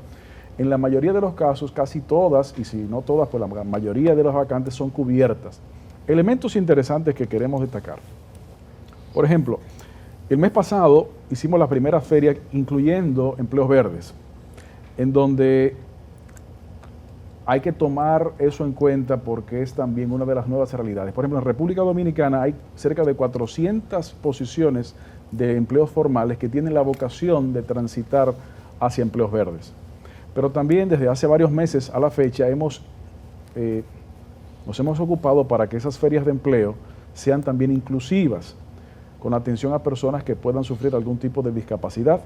Speaker 18: en la mayoría de los casos, casi todas, y si no todas, pues la mayoría de las vacantes son cubiertas. Elementos interesantes que queremos destacar. Por ejemplo, el mes pasado hicimos la primera feria incluyendo empleos verdes, en donde hay que tomar eso en cuenta porque es también una de las nuevas realidades. Por ejemplo, en República Dominicana hay cerca de 400 posiciones de empleos formales que tienen la vocación de transitar hacia empleos verdes. Pero también desde hace varios meses a la fecha nos hemos ocupado para que esas ferias de empleo sean también inclusivas, con atención a personas que puedan sufrir algún tipo de discapacidad.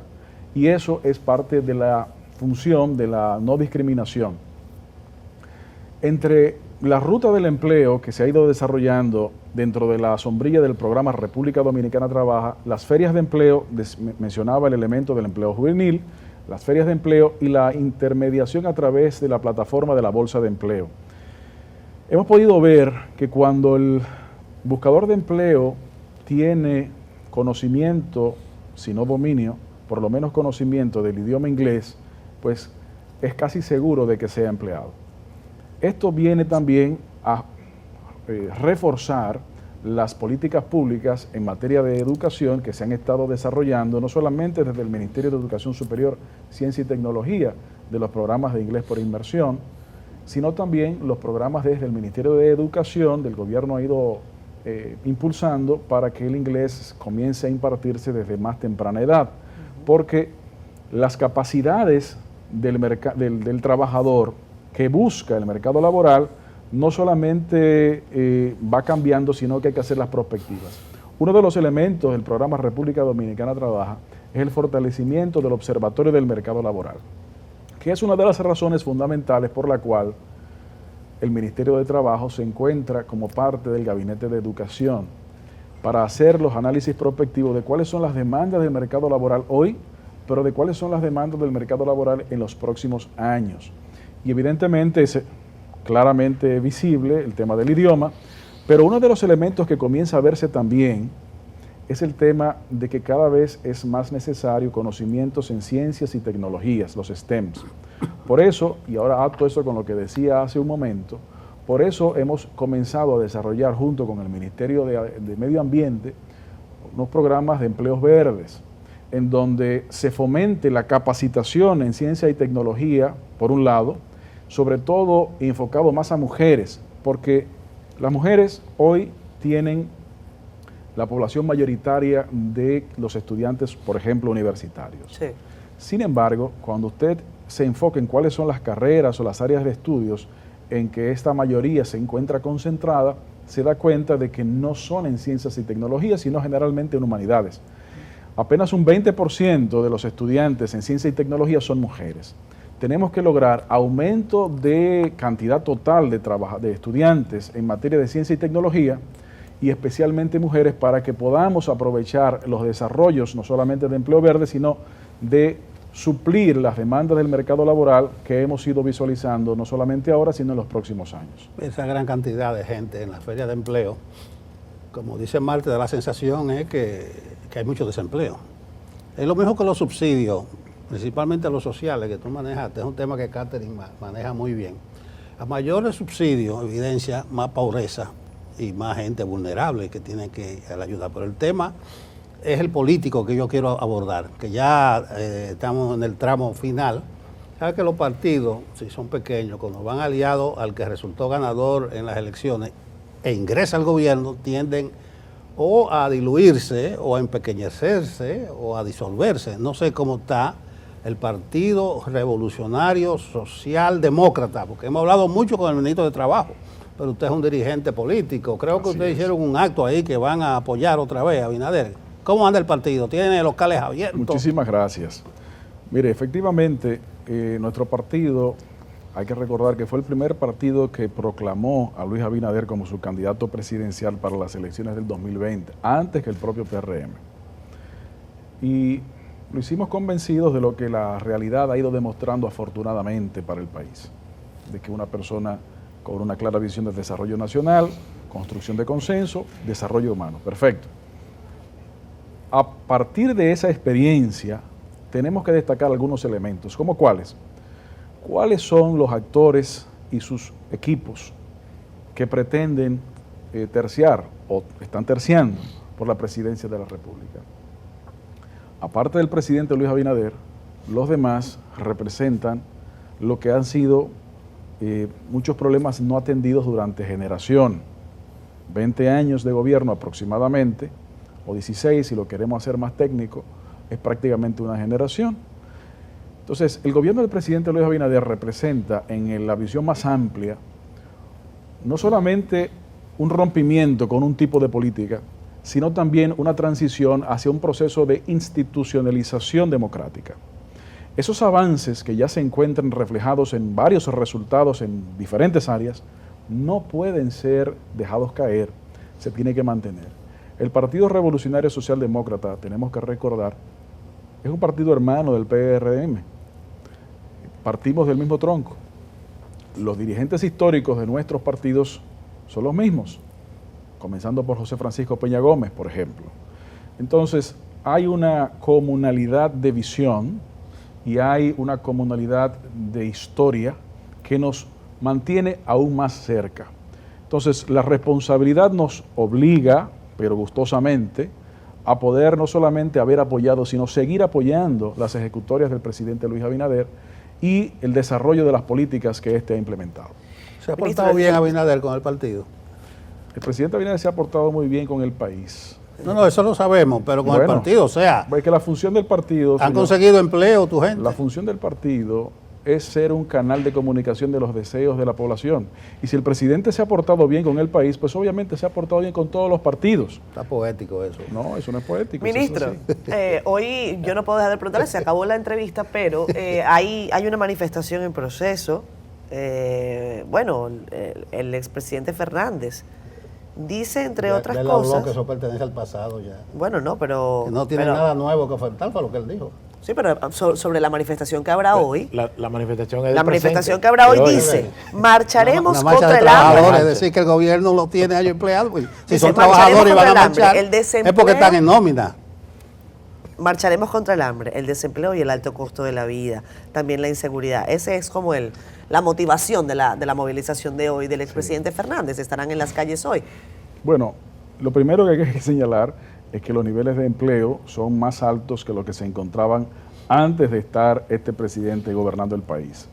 Speaker 18: Y eso es parte de la función de la no discriminación. Entre la ruta del empleo que se ha ido desarrollando dentro de la sombrilla del programa República Dominicana Trabaja, las ferias de empleo, mencionaba el elemento del empleo juvenil, las ferias de empleo y la intermediación a través de la plataforma de la Bolsa de Empleo. Hemos podido ver que cuando el buscador de empleo tiene conocimiento, si no dominio, por lo menos conocimiento del idioma inglés, pues es casi seguro de que sea empleado. Esto viene también a reforzar las políticas públicas en materia de educación que se han estado desarrollando, no solamente desde el Ministerio de Educación Superior, Ciencia y Tecnología, de los programas de inglés por inmersión, sino también los programas desde el Ministerio de Educación, del gobierno ha ido impulsando para que el inglés comience a impartirse desde más temprana edad, porque las capacidades del trabajador que busca el mercado laboral no solamente va cambiando, sino que hay que hacer las prospectivas. Uno de los elementos del programa República Dominicana Trabaja es el fortalecimiento del Observatorio del Mercado Laboral, que es una de las razones fundamentales por la cual el Ministerio de Trabajo se encuentra como parte del Gabinete de Educación para hacer los análisis prospectivos de cuáles son las demandas del mercado laboral hoy, pero de cuáles son las demandas del mercado laboral en los próximos años. Y evidentemente es claramente visible el tema del idioma, pero uno de los elementos que comienza a verse también es el tema de que cada vez es más necesario conocimientos en ciencias y tecnologías, los STEMs. Por eso, y ahora ato eso con lo que decía hace un momento, Por eso hemos comenzado a desarrollar junto con el Ministerio de Medio Ambiente unos programas de empleos verdes, en donde se fomente la capacitación en ciencia y tecnología, por un lado, sobre todo enfocado más a mujeres, porque las mujeres hoy tienen la población mayoritaria de los estudiantes, por ejemplo, universitarios.
Speaker 3: Sí.
Speaker 18: Sin embargo, cuando usted se enfoca en cuáles son las carreras o las áreas de estudios en que esta mayoría se encuentra concentrada, se da cuenta de que no son en ciencias y tecnologías, sino generalmente en humanidades. Apenas un 20% de los estudiantes en ciencia y tecnología son mujeres. Tenemos que lograr aumento de cantidad total de estudiantes en materia de ciencia y tecnología, y especialmente mujeres, para que podamos aprovechar los desarrollos no solamente de empleo verde, sino de suplir las demandas del mercado laboral que hemos ido visualizando no solamente ahora, sino en los próximos años.
Speaker 2: Esa gran cantidad de gente en la feria de empleo, como dice Marte, da la sensación es que hay mucho desempleo. Es lo mismo que los subsidios, principalmente los sociales que tú manejaste, es un tema que Catherine maneja muy bien. A mayores subsidios evidencia más pobreza y más gente vulnerable que tiene que ir a la ayuda. Pero el tema es el político que yo quiero abordar, que ya estamos en el tramo final. Sabes que los partidos, si son pequeños, cuando van aliados al que resultó ganador en las elecciones e ingresa al gobierno, tienden o a diluirse, o a empequeñecerse, o a disolverse. No sé cómo está el Partido Revolucionario Socialdemócrata, porque hemos hablado mucho con el ministro de Trabajo, pero usted es un dirigente político. Creo que ustedes hicieron un acto ahí que van a apoyar otra vez a Abinader. ¿Cómo anda el partido? ¿Tiene locales abiertos?
Speaker 18: Muchísimas gracias. Mire, efectivamente, nuestro partido, hay que recordar que fue el primer partido que proclamó a Luis Abinader como su candidato presidencial para las elecciones del 2020, antes que el propio PRM. Y lo hicimos convencidos de lo que la realidad ha ido demostrando afortunadamente para el país, de que una persona con una clara visión del desarrollo nacional, construcción de consenso, desarrollo humano. Perfecto. A partir de esa experiencia, tenemos que destacar algunos elementos. ¿Cómo cuáles? ¿Cuáles son los actores y sus equipos que pretenden terciar o están terciando por la presidencia de la República? Aparte del presidente Luis Abinader, los demás representan lo que han sido muchos problemas no atendidos durante generación. 20 años de gobierno aproximadamente, o 16 si lo queremos hacer más técnico, es prácticamente una generación. Entonces, el gobierno del presidente Luis Abinader representa en la visión más amplia no solamente un rompimiento con un tipo de política, sino también una transición hacia un proceso de institucionalización democrática. Esos avances que ya se encuentran reflejados en varios resultados en diferentes áreas, no pueden ser dejados caer, se tiene que mantener. El Partido Revolucionario Socialdemócrata, tenemos que recordar, es un partido hermano del PRM. Partimos del mismo tronco. Los dirigentes históricos de nuestros partidos son los mismos, comenzando por José Francisco Peña Gómez, por ejemplo. Entonces, hay una comunalidad de visión y hay una comunalidad de historia que nos mantiene aún más cerca. Entonces, la responsabilidad nos obliga, pero gustosamente, a poder no solamente haber apoyado, sino seguir apoyando las ejecutorias del presidente Luis Abinader y el desarrollo de las políticas que éste ha implementado.
Speaker 2: ¿Se ha portado bien Abinader con el partido?
Speaker 18: El presidente Abinader se ha portado muy bien con el país.
Speaker 2: No, eso lo sabemos, pero con el partido, o sea...
Speaker 18: Es que la función del partido...
Speaker 2: ¿Han conseguido empleo tu gente?
Speaker 18: La función del partido es ser un canal de comunicación de los deseos de la población. Y si el presidente se ha portado bien con el país, pues obviamente se ha portado bien con todos los partidos.
Speaker 2: Está poético eso.
Speaker 18: No, eso no es poético.
Speaker 3: Ministro, hoy yo no puedo dejar de preguntarle, se acabó la entrevista, pero hay una manifestación en proceso. El expresidente Fernández dice, entre otras cosas...
Speaker 2: que eso pertenece al pasado ya.
Speaker 3: Bueno, no, pero...
Speaker 2: Que no tiene nada nuevo que ofertar, fue lo que él dijo.
Speaker 3: Sí, pero sobre la manifestación que habrá hoy.
Speaker 1: La manifestación es
Speaker 3: La manifestación que habrá hoy dice, marcharemos contra el
Speaker 2: hambre. Es decir, que el gobierno lo tiene a ellos empleados. Pues, si son trabajadores y van a marchar, es porque están en nómina.
Speaker 3: Marcharemos contra el hambre, el desempleo y el alto costo de la vida, también la inseguridad. Ese es como el la motivación de la movilización de hoy del expresidente Fernández? ¿Estarán en las calles hoy?
Speaker 18: Bueno, lo primero que hay que señalar es que los niveles de empleo son más altos que los que se encontraban antes de estar este presidente gobernando el país.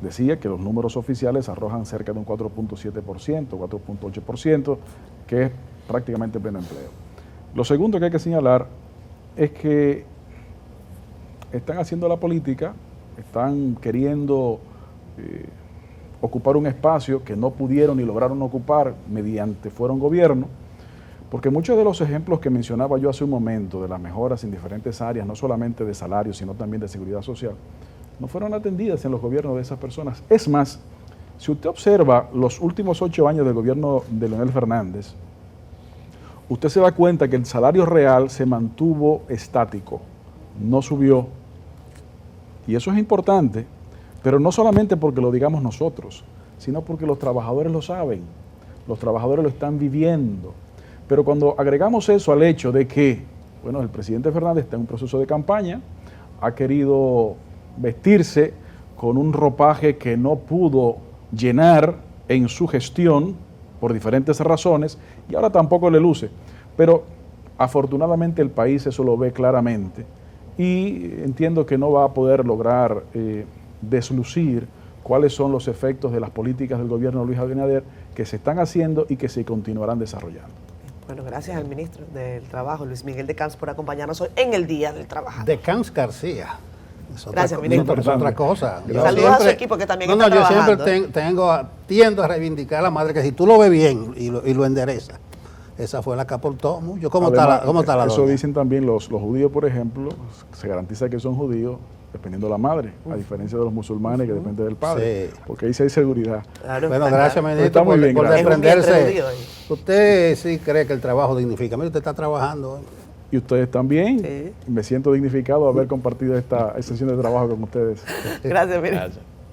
Speaker 18: Decía que los números oficiales arrojan cerca de un 4.7%, 4.8%, que es prácticamente pleno empleo. Lo segundo que hay que señalar es que están haciendo la política, están queriendo ocupar un espacio que no pudieron ni lograron ocupar mediante fueron gobierno, porque muchos de los ejemplos que mencionaba yo hace un momento de las mejoras en diferentes áreas, no solamente de salarios, sino también de seguridad social, no fueron atendidas en los gobiernos de esas personas. Es más, si usted observa los últimos 8 años del gobierno de Leonel Fernández, usted se da cuenta que el salario real se mantuvo estático, no subió. Y eso es importante, pero no solamente porque lo digamos nosotros, sino porque los trabajadores lo saben, los trabajadores lo están viviendo. Pero cuando agregamos eso al hecho de que, bueno, el presidente Fernández está en un proceso de campaña, ha querido vestirse con un ropaje que no pudo llenar en su gestión por diferentes razones y ahora tampoco le luce. Pero afortunadamente el país eso lo ve claramente y entiendo que no va a poder lograr deslucir cuáles son los efectos de las políticas del gobierno de Luis Abinader que se están haciendo y que se continuarán desarrollando.
Speaker 3: Bueno, gracias al ministro del Trabajo, Luis Miguel de Camps, por acompañarnos hoy en el Día del Trabajador.
Speaker 2: De Camps García.
Speaker 3: Gracias, ministro.
Speaker 2: Es otra cosa.
Speaker 3: Saludos a su equipo que también está trabajando.
Speaker 2: Yo siempre tiendo a reivindicar a la madre que si tú lo ves bien y lo enderezas, esa fue la que aportó mucho. ¿Cómo está la
Speaker 18: Eso
Speaker 2: doña?
Speaker 18: dicen también los judíos, por ejemplo, se garantiza que son judíos dependiendo de la madre, a diferencia de los musulmanes que depende del padre, porque ahí sí hay seguridad.
Speaker 2: Claro, bueno, gracias, ministro, por desprenderse. ¿Usted sí cree que el trabajo dignifica? Mire, usted está trabajando hoy.
Speaker 18: Y ustedes también. Sí. Me siento dignificado de haber compartido esta sesión de trabajo con ustedes.
Speaker 3: Gracias, ministro.